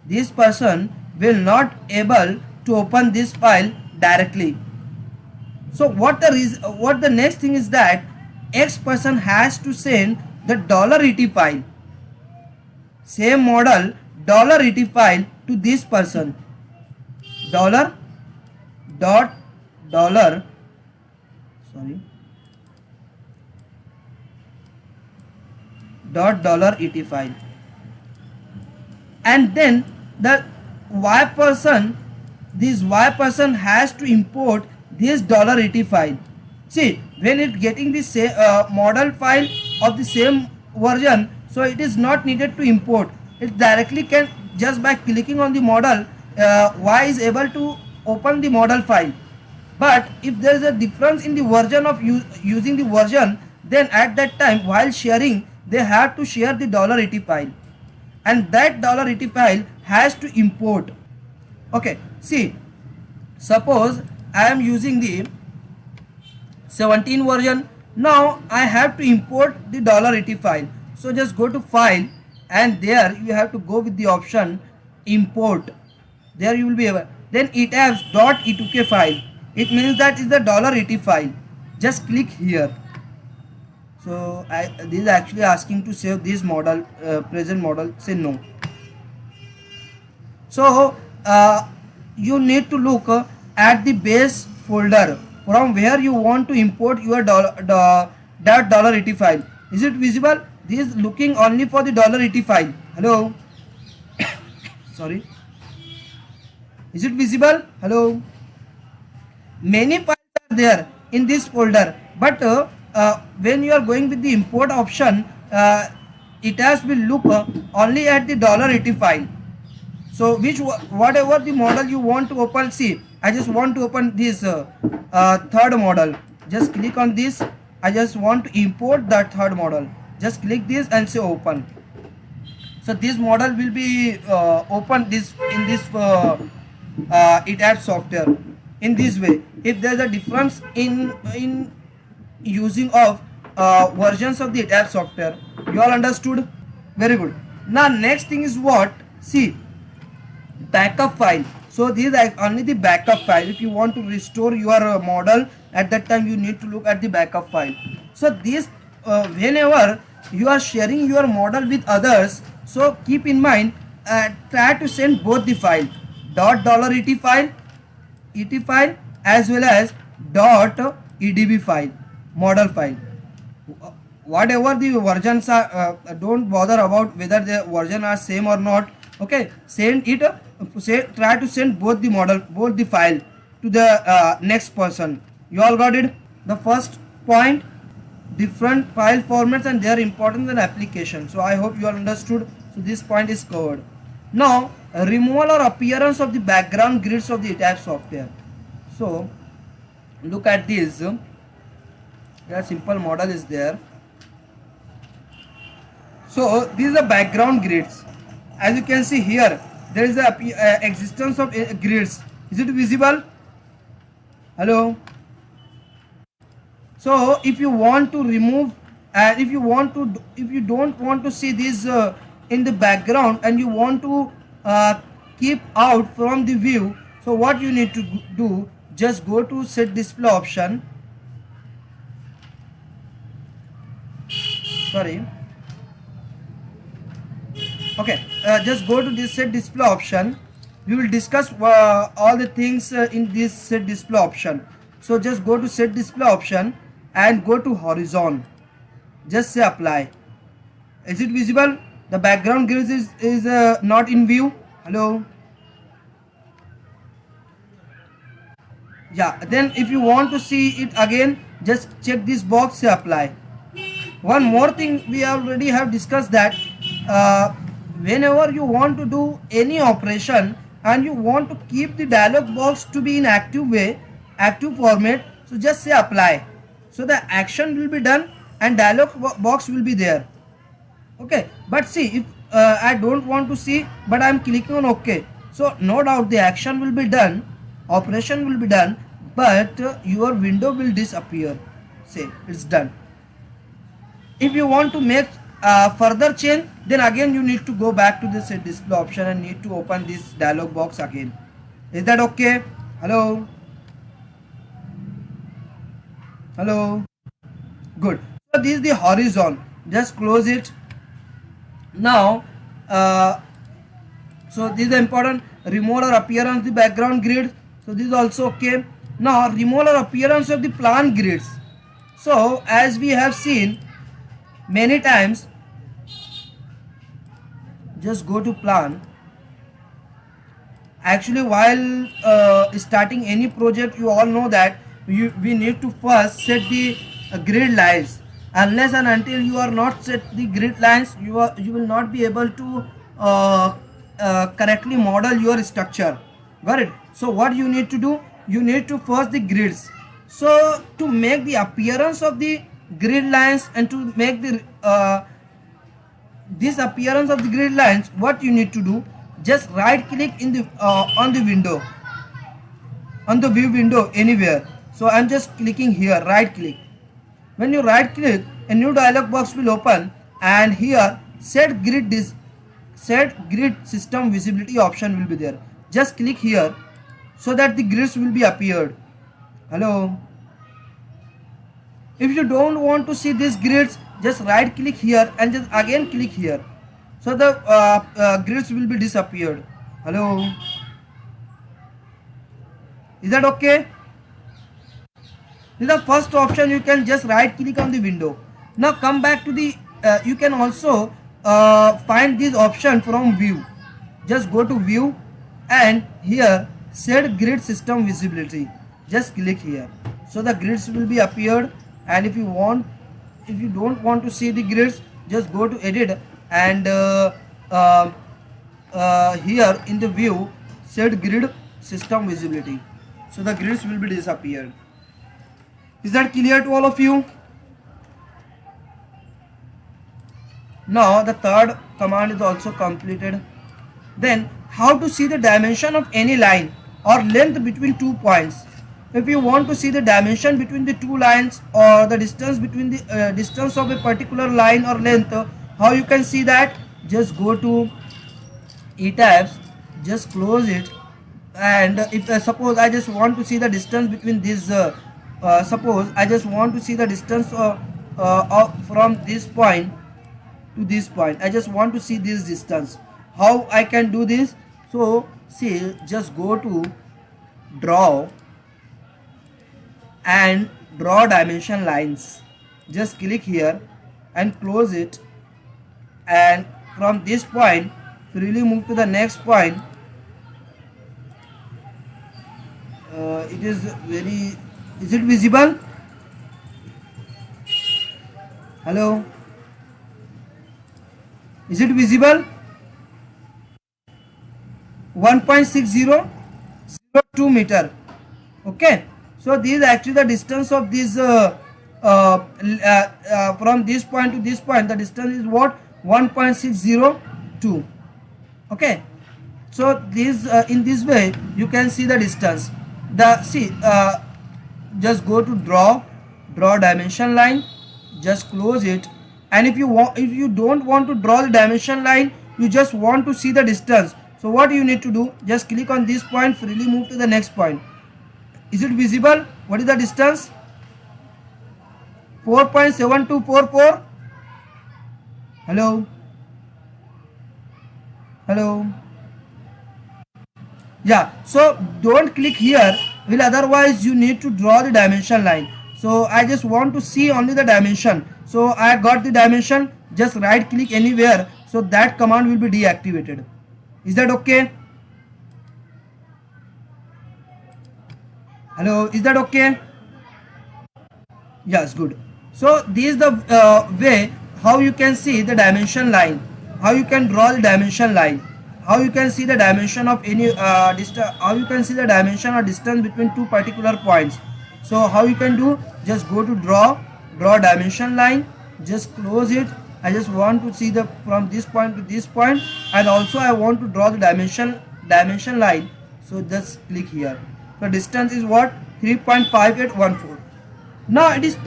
This person will not able to open this file directly. So what the next thing is that X person has to send the $ET file, same model $ET file to this person. Dollar dot dollar sorry $ET file, and then the Y person, this Y person has to import this $ET file. See, when it getting the same model file of the same version, so it is not needed to import. It directly can, just by clicking on the model, Y is able to open the model file. But if there is a difference in the version of using the version, then at that time while sharing they have to share the $ET file, and that $ET file has to import. Okay, see, suppose I am using the 17 version. Now I have to import the $ET file. So just go to file and there you have to go with the option import. There you will be able, then it has .e2k file. It means that is the $ET file. Just click here. So this is actually asking to save this model, present model. Say no. So you need to look at the base folder from where you want to import your $ET file. Is it visible? This is looking only for the $ET file. Hello? Sorry. Is it visible? Hello? Many files are there in this folder, but when you are going with the import option, it has will look only at the $ET file. So whatever the model you want to open, see, I just want to open this third model. Just click on this. I just want to import that third model. Just click this and say open. So this model will be open this in this ETAP software in this way. If there is a difference in using of versions of the ETAP software, you all understood? Very good. Now next thing is what? See, backup file. So this is only the backup file. If you want to restore your model, at that time you need to look at the backup file. So this whenever you are sharing your model with others, so keep in mind, try to send both the file, .$ET file, ET file, as well as .edb file, model file. Whatever the versions are, don't bother about whether the version are same or not. Okay, send it. Try to send both the model, both the file to the next person. You all got it? The first point, different file formats and their importance and application. So I hope you all understood. So this point is covered. Now removal or appearance of the background grids of the ETAP software. So look at this. A simple model is there. So these are background grids. As you can see here, there is a existence of grids. Is it visible? Hello. So if you want to remove, and if you don't want to see this in the background, and you want to keep out from the view, so what you need to do, just go to set display option. Sorry. Okay, just go to this set display option. We will discuss all the things in this set display option. So just go to set display option and go to horizon. Just say apply. Is it visible? The background grid is not in view. Hello. Yeah, then if you want to see it again, just check this box, say apply. One more thing we already have discussed, that whenever you want to do any operation and you want to keep the dialog box to be in active way, active format, so just say apply. So the action will be done and dialog box will be there. Okay, but see, if I don't want to see, but I am clicking on OK, so no doubt the action will be done, operation will be done, but your window will disappear. Say it's done. If you want to make further change, then again you need to go back to the set display option and need to open this dialog box again. Is that okay? Hello. Hello. Good. So this is the horizon. Just close it. Now so this is important. Remove or appearance of the background grid. So this is also okay. Now remove or appearance of the plan grids. So as we have seen many times, just go to plan. Actually, while starting any project, you all know that we need to first set the grid lines. Unless and until you are not set the grid lines, you will not be able to correctly model your structure. Got it? So what you need to do, you need to first the grids. So to make the appearance of the grid lines and to make the this appearance of the grid lines, what you need to do, just right click in the on the window, on the view window anywhere. So I'm just clicking here, right click. When you right click, a new dialog box will open, and here set grid system visibility option will be there. Just click here so that the grids will be appeared. Hello. If you don't want to see these grids, just right click here and just again click here, so the grids will be disappeared. Hello. Is that okay? This is the first option. You can just right click on the window. Now come back to the you can also find this option from view. Just go to view and here set grid system visibility. Just click here, so the grids will be appeared. And if you don't want to see the grids, just go to edit and here in the view set grid system visibility, so the grids will be disappeared. Is that clear to all of you? Now the third command is also completed. Then how to see the dimension of any line or length between 2 points. If you want to see the dimension between the two lines or the distance between the distance of a particular line or length, how you can see that? Just go to etabs, just close it, and if suppose I just want to see the distance between this suppose I just want to see the distance from this point to this point. I just want to see this distance. How I can do this? So see, just go to draw and draw dimension lines. Just click here and close it, and from this point freely move to the next point. It is very, is it visible? Hello, is it visible? 1.6002 meter. Okay, So this is actually the distance of this from this point to this point. The distance is what? 1.602. Okay, so this in this way you can see the distance. The see just go to draw dimension line, just close it. And if you don't want to draw the dimension line, you just want to see the distance, so what you need to do, just click on this point, freely move to the next point. Is it visible? What is the distance? 4.7244. Hello, hello. Yeah, so don't click here, will otherwise you need to draw the dimension line. So I just want to see only the dimension, so I got the dimension, just right click anywhere, so that command will be deactivated. Is that okay? Hello, is that okay? Yes, good. So this is the way how you can see the dimension line, how you can draw the dimension line, how you can see the dimension of any distance, how you can see the dimension or distance between two particular points. So how you can do, just go to draw dimension line, just close it. I just want to see the from this point to this point, and also I want to draw the dimension line, so just click here. So distance is what? 3.5814. Now it is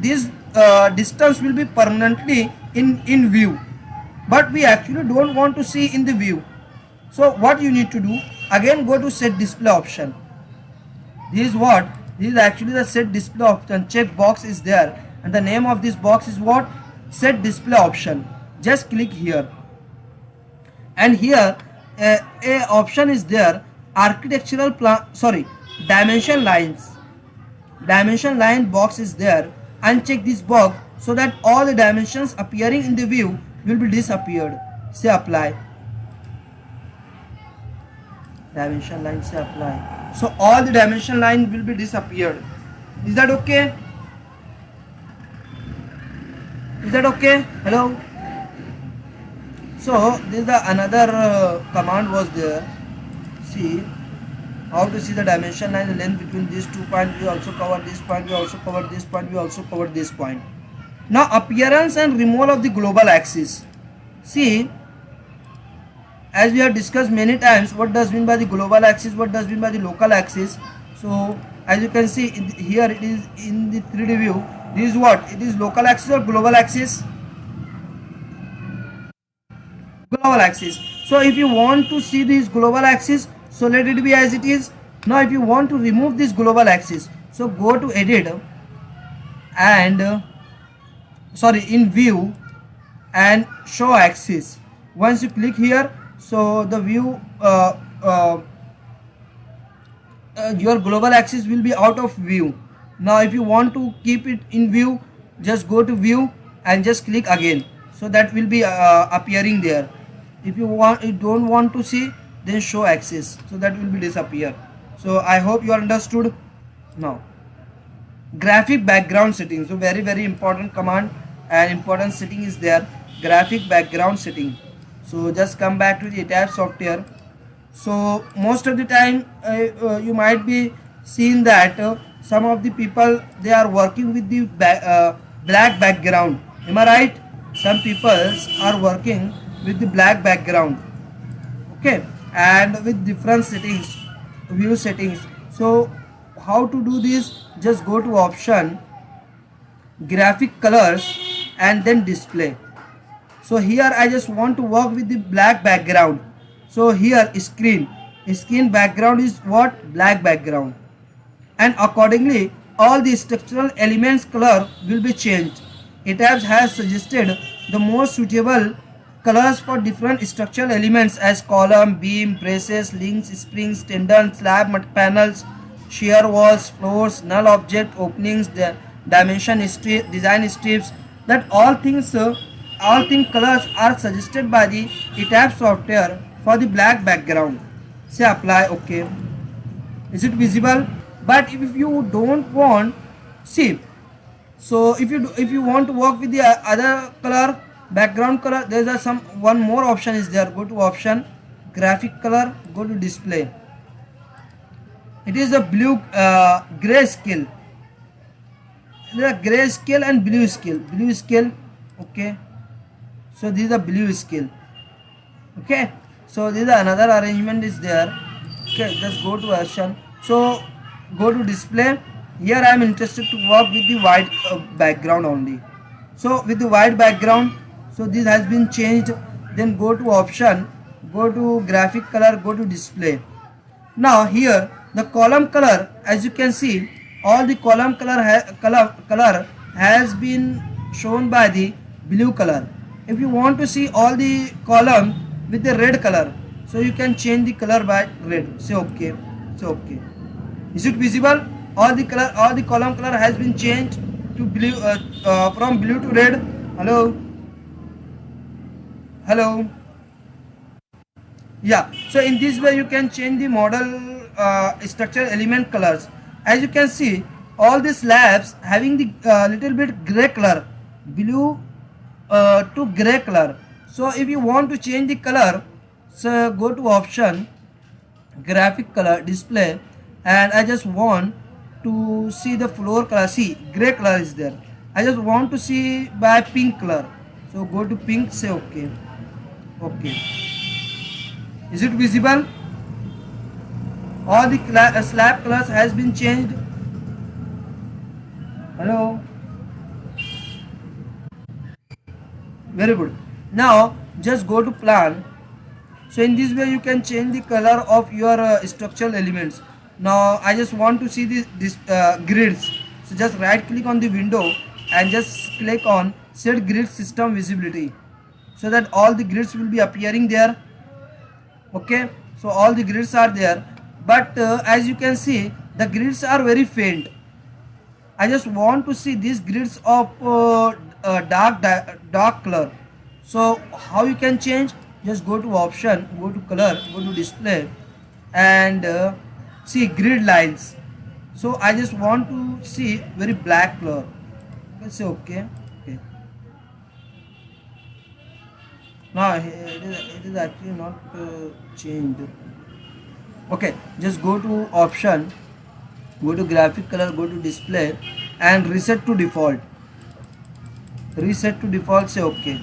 this distance will be permanently in view, but we actually don't want to see in the view. So what you need to do, again go to set display option. This is what? This is actually the set display option. Check box is there, and the name of this box is what? Set display option. Just click here, and here a option is there, architectural plan, sorry, dimension lines. Dimension line box is there. Uncheck this box so that all the dimensions appearing in the view will be disappeared. Say apply. Dimension line, say apply. So all the dimension line will be disappeared. Is that okay? Is that okay? Hello. So this is the another command was there. See how to see the dimension line, the length between these 2 points. We also covered this point, we also covered this point, we also covered this point. Now appearance and removal of the global axis. See, as we have discussed many times, what does mean by the global axis, what does mean by the local axis. So as you can see here, it is in the 3D view. This is what? It is local axis or global axis? Global axis. So if you want to see this global axis, so let it be as it is. Now if you want to remove this global axis, so go to edit and sorry, in view and show axis. Once you click here, so the view your global axis will be out of view. Now if you want to keep it in view, just go to view and just click again, so that will be appearing there. If you don't want to see, then show axis, so that will be disappear. So I hope you understood. Now graphic background setting, so very important command and important setting is there, graphic background setting. So just come back to the ETABS software. So most of the time you might be seeing that some of the people, they are working with the black background. Am I right? Some people are working with the black background, okay, and with different settings, view settings. So how to do this? Just go to option, graphic colors, and then display. So here I just want to work with the black background. So here screen background is what? Black background, and accordingly all the structural elements color will be changed. ETABS has suggested the most suitable colors for different structural elements as column, beam, braces, links, springs, tendons, slab, panels, shear walls, floors, null object, openings, the dimension design strips. That all things colors are suggested by the ETABS software for the black background. Say apply. Okay, is it visible? But if you don't want, see, so if you want to work with the other color, background color, there is one more option is there. Go to option, graphic color, go to display. it is a blue gray scale. There are gray scale and blue scale. Okay, so this is a blue scale. Okay, so this is another arrangement is there. Okay, just go to version. So go to display. Here I am interested to work with the white background only. So with the white background, so this has been changed. Then go to option, go to graphic color, go to display. Now here the column color, as you can see, all the column color has been shown by the blue color. If you want to see all the column with the red color, so you can change the color by red. Say okay. Say okay. Is it visible? All the column color has been changed to blue, from blue to red. Hello. Hello. Yeah, so in this way you can change the model structure element colors. As you can see, all these slabs having the little bit gray color, blue to gray color. So if you want to change the color, so go to option, graphic color, display, and I just want to see the floor color. See, gray color is there. I just want to see by pink color. So go to pink, say okay. Okay. Is it visible? All the slab colors has been changed. Hello. Very good. Now just go to plan. So in this way you can change the color of your structural elements. Now I just want to see this grids. So just right click on the window and just click on set grid system visibility, so that all the grids will be appearing there. Okay, so all the grids are there, but as you can see the grids are very faint. I just want to see these grids of dark color. So how you can change? Just go to option, go to color, go to display, and see grid lines. So I just want to see very black color. Let's say okay. Okay. No, it is actually not changed. Okay, just go to option, go to graphic color, go to display, and reset to default. Reset to default, say okay.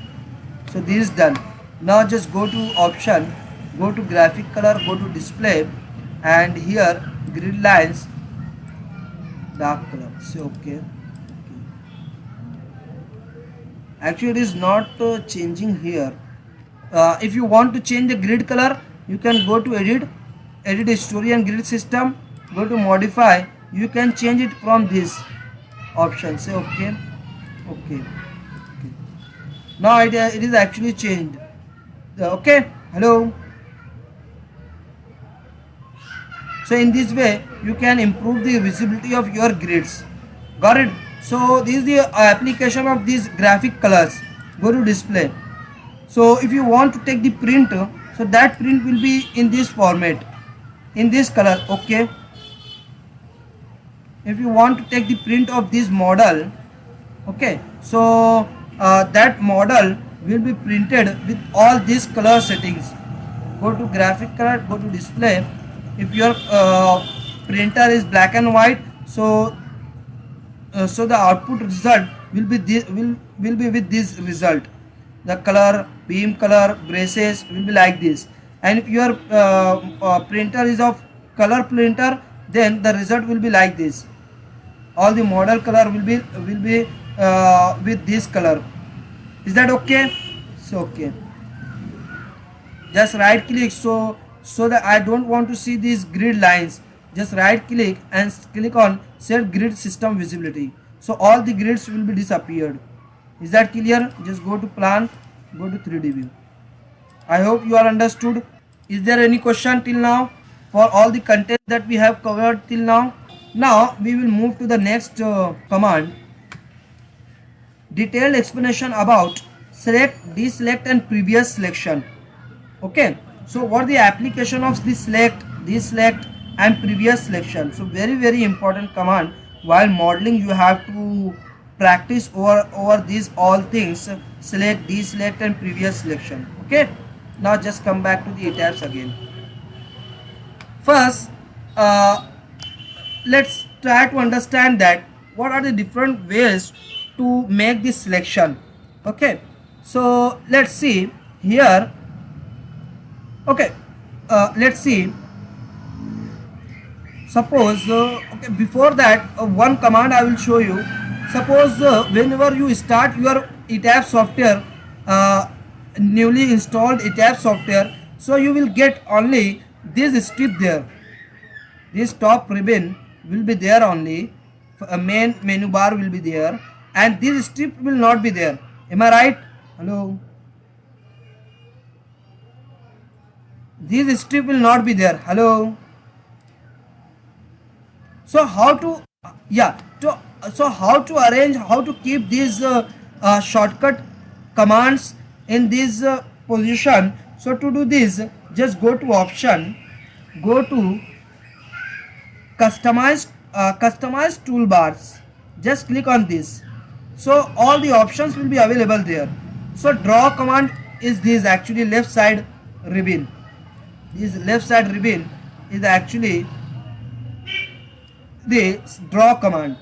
So this is done. Now just go to option, go to graphic color, go to display, and here grid lines, dark color, say okay. Actually it is not changing here. If you want to change the grid color, you can go to edit story and grid system, go to modify. You can change it from this option, say okay. Okay. Now it is actually changed. Okay, hello. So in this way you can improve the visibility of your grids. Got it? So this is the application of these graphic colors. Go to display. So if you want to take the print, so that print will be in this format, in this color. Okay, if you want to take the print of this model, okay, so that model will be printed with all these color settings. Go to graphic color, go to display. If your printer is black and white, so the output result will be with this result. The color, beam color, braces will be like this. And if your printer is of color printer, then the result will be like this. All the model color will be with this color. Is that okay? So okay. Just right click, so that I don't want to see these grid lines. Just right click and click on set grid system visibility. So all the grids will be disappeared. Is that clear? Just go to plan, go to 3D view. I hope you are understood. Is there any question till now for all the content that we have covered till now? Now we will move to the next command. Detailed explanation about select, deselect and previous selection. Okay, so what the application of this select, deselect and previous selection. So very important command. While modeling you have to practice over these all things: select, deselect and previous selection. Okay, now just come back to the tabs again. First let's try to understand that what are the different ways to make this selection. Okay, so let's see here. Okay, let's see. Suppose okay, before that one command I will show you. Suppose whenever you start your ETAP software, uh, newly installed ETAP software, so you will get only this strip there. This top ribbon will be there only. A main menu bar will be there, and this strip will not be there. Am I right? Hello. This strip will not be there. Hello. So how to, yeah, so how to arrange, how to keep these shortcut commands in this position. So to do this, just go to option, go to customize toolbars, just click on this. So all the options will be available there. So draw command is this, actually left side ribbon. This left side ribbon is actually the draw command.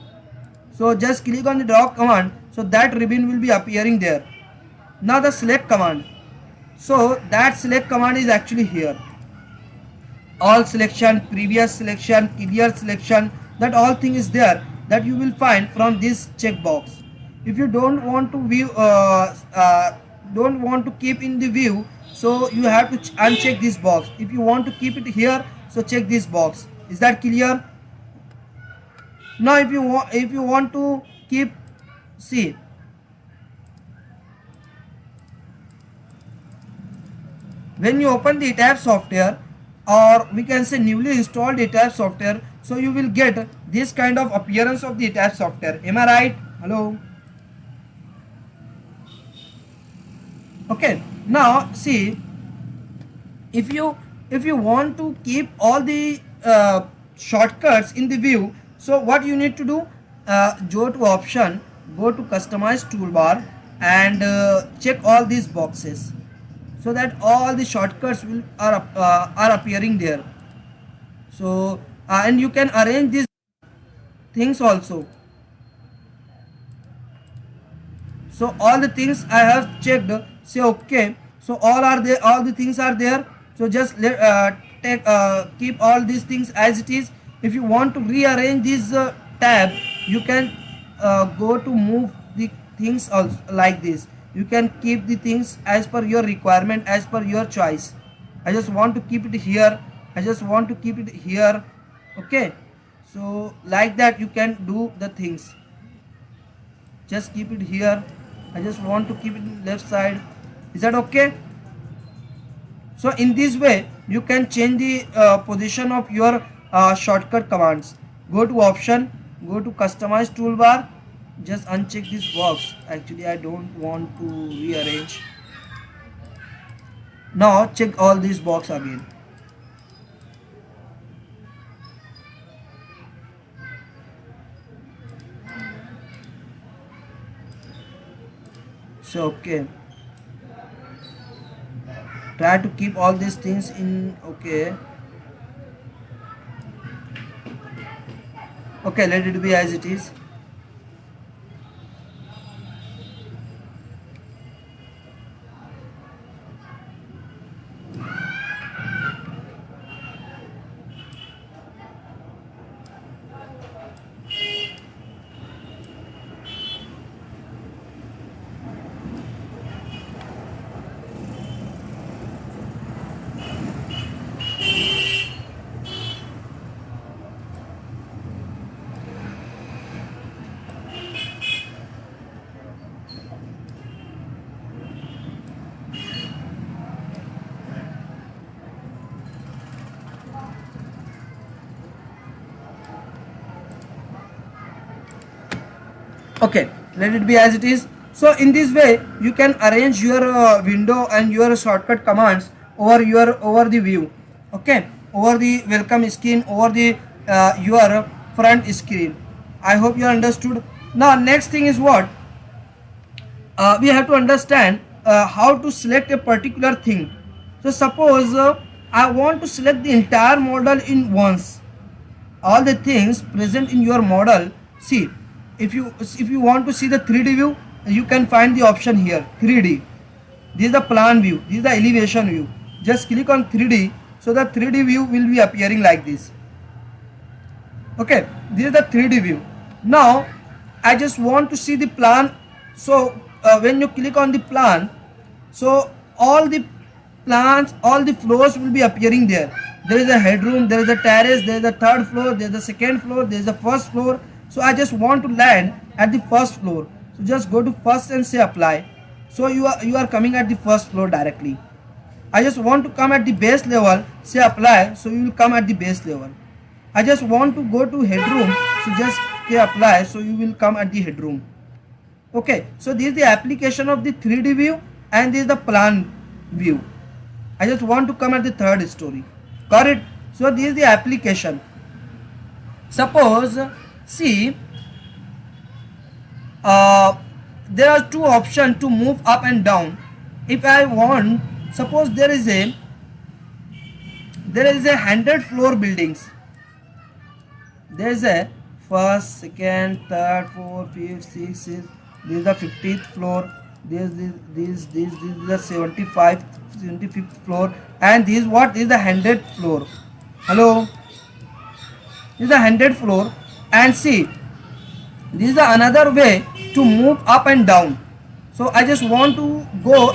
So just click on the draw command, so that ribbon will be appearing there. Now the select command, so that select command is actually here. All selection, previous selection, clear selection, that all thing is there, that you will find from this checkbox. If you don't want to view don't want to keep in the view, so you have to uncheck this box. If you want to keep it here, so check this box. Is that clear? Now if you want to keep, see, when you open the ETAP software, or we can say newly installed ETAP software, so you will get this kind of appearance of the ETAP software. Am I right? Hello. Okay, now see, if you want to keep all the shortcuts in the view, so what you need to do, go to option, go to customize toolbar, and check all these boxes, so that all the shortcuts are appearing there. So and you can arrange these things also. So all the things I have checked, say okay, so all the things are there. So just keep all these things as it is. If you want to rearrange this tab, you can go to move the things also like this. You can keep the things as per your requirement, as per your choice. I just want to keep it here, I just want to keep it here. Okay, so like that you can do the things. Just keep it here, I just want to keep it in left side. Is that okay? So in this way you can change the position of your shortcut commands. Go to option, go to customize toolbar, just uncheck this box. Actually I don't want to rearrange. Now check all these box again. So okay, try to keep all these things in. Okay, okay, let it be as it is. Okay, let it be as it is. So in this way you can arrange your window and your shortcut commands over the view. Okay, over the welcome screen, over the your front screen. I hope you understood. Now next thing is what, we have to understand how to select a particular thing. So suppose I want to select the entire model in once. all the things present in your model. See, if you want to see the 3D view, you can find the option here, 3D. This is the plan view, this is the elevation view. Just click on 3D, so the 3D view will be appearing like this. Okay, this is the 3D view. Now I just want to see the plan. So when you click on the plan, so all the plans, all the floors will be appearing there. There is a headroom, there is a terrace, there is a third floor, there is a second floor, there is a first floor. So I just want to land at the first floor. So just go to first and say apply. So you are coming at the first floor directly. I just want to come at the base level, say apply. So you will come at the base level. I just want to go to headroom, so just say apply. So you will come at the headroom. Okay, so this is the application of the 3D view and this is the plan view. I just want to come at the third story. Got it? So this is the application. Suppose, see, there are two options to move up and down. If I want, suppose there is a 100 floor buildings. There is a first, second, third, fourth, fifth, sixth, this is the 50th floor. This is the 75th floor, and this is what is the 100th floor. Hello, this is the 100th floor, and see, this is the another way to move up and down. So I just want to go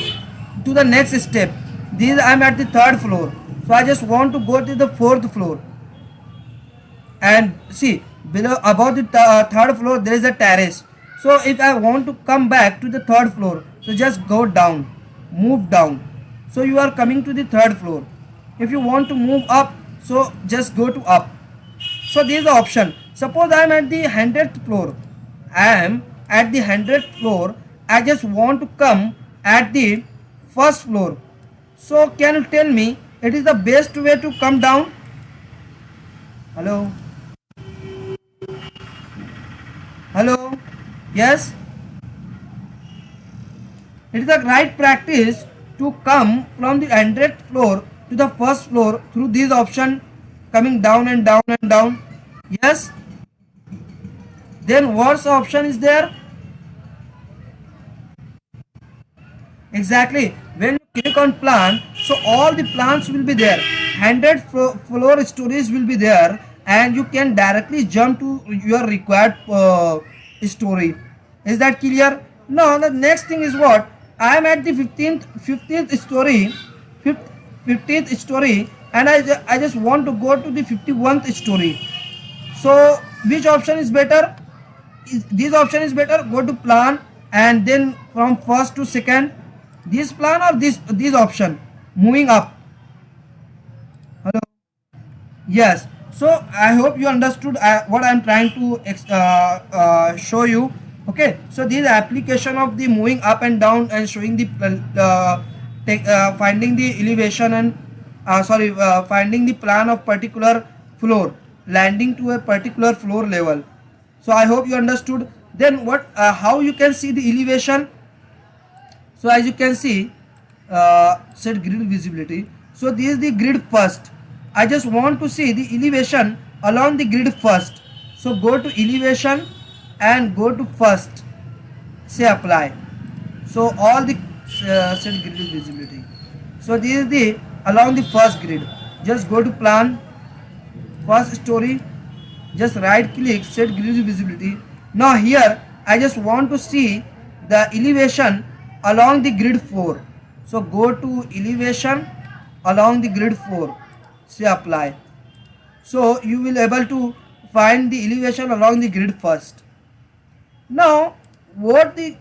to the next step. This I am at the third floor, so I just want to go to the fourth floor. And see, below, above the third floor there is a terrace. So if I want to come back to the third floor, so just go down, move down. So you are coming to the third floor. If you want to move up, so just go to up. So this is the option. Suppose I am at the 100th floor. I am at the 100th floor. I just want to come at the first floor. So can you tell me it is the best way to come down? Hello? Hello? Yes? It is the right practice to come from the 100th floor to the first floor through this option, coming down and down and down. Yes? Then worst option is there? Exactly. When you click on plan, so all the plans will be there. 100 floor stories will be there, and you can directly jump to your required story. Is that clear? Now the next thing is what? I am at the 15th story, 15th story, and I just want to go to the 51st story. So which option is better? This option is better. Go to plan, and then from first to second, this plan or this option, moving up. Hello. Yes. So I hope you understood what I am trying to show you. Okay. So this is application of the moving up and down and showing the finding the elevation and finding the plan of particular floor, landing to a particular floor level. So I hope you understood. Then what? How you can see the elevation? So as you can see, set grid visibility. So this is the grid first. I just want to see the elevation along the grid first. So go to elevation and go to first. Say apply. So all the set grid visibility. So this is the along the first grid. Just go to plan, first story. Just right click, set grid visibility. Now here I just want to see the elevation along the grid 4. So go to elevation along the grid 4. Say apply. So you will able to find the elevation along the grid first. Now the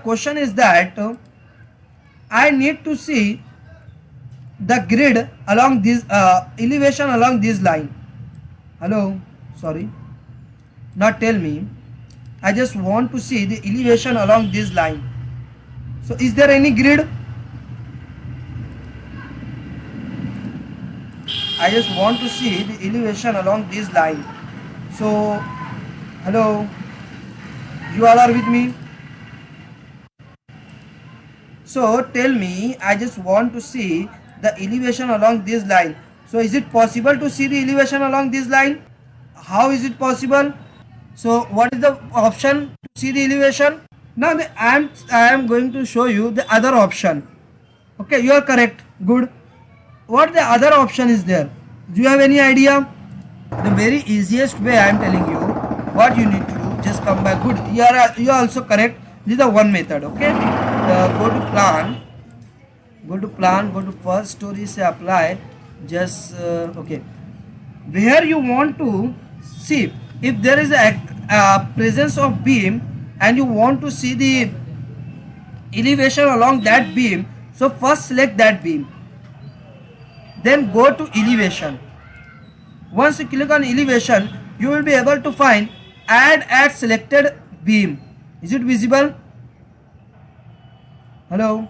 question is that I need to see the grid along this elevation along this line. Hello, sorry. Now tell me, I just want to see the elevation along this line. So is there any grid? I just want to see the elevation along this line. So hello, you all are with me? So tell me, I just want to see the elevation along this line. So is it possible to see the elevation along this line? How is it possible? So what is the option to see the elevation? Now I am going to show you the other option. Okay, you are correct. Good. What the other option is there? Do you have any idea? The very easiest way I am telling you what you need to do. Just come back. Good. You are also correct. This is the one method. Okay. Go to plan. Go to plan. Go to first story. Say apply. Just okay. Where you want to see if there is a presence of beam and you want to see the elevation along that beam, so first select that beam, then go to elevation. Once you click on elevation, you will be able to find add at selected beam. Is it visible? Hello?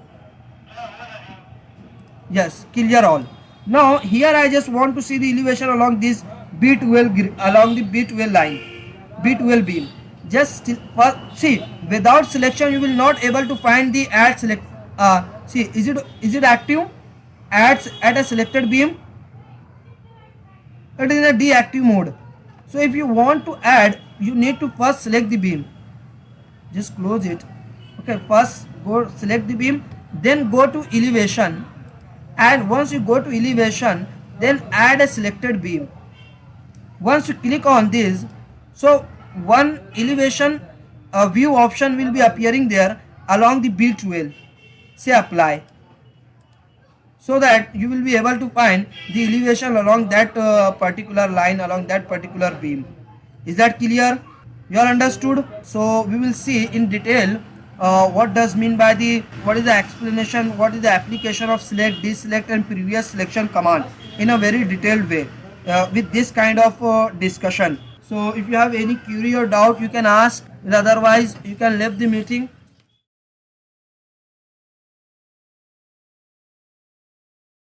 Yes, clear all. Now here I just want to see the elevation along this B12 along the B12 line, B12 beam. Just see, without selection you will not able to find the add select. See, is it active? Adds at a selected beam. It is in a deactive mode. So if you want to add, you need to first select the beam. Just close it. Okay, first go select the beam, then go to elevation, and once you go to elevation, then add a selected beam. Once you click on this, so one elevation view option will be appearing there along the B12. Say apply, so that you will be able to find the elevation along that particular line, along that particular beam. Is that clear? You are understood? So we will see in detail what does mean by what is the explanation, what is the application of select, deselect and previous selection command in a very detailed way with this kind of discussion. So if you have any query or doubt, you can ask. Otherwise you can leave the meeting.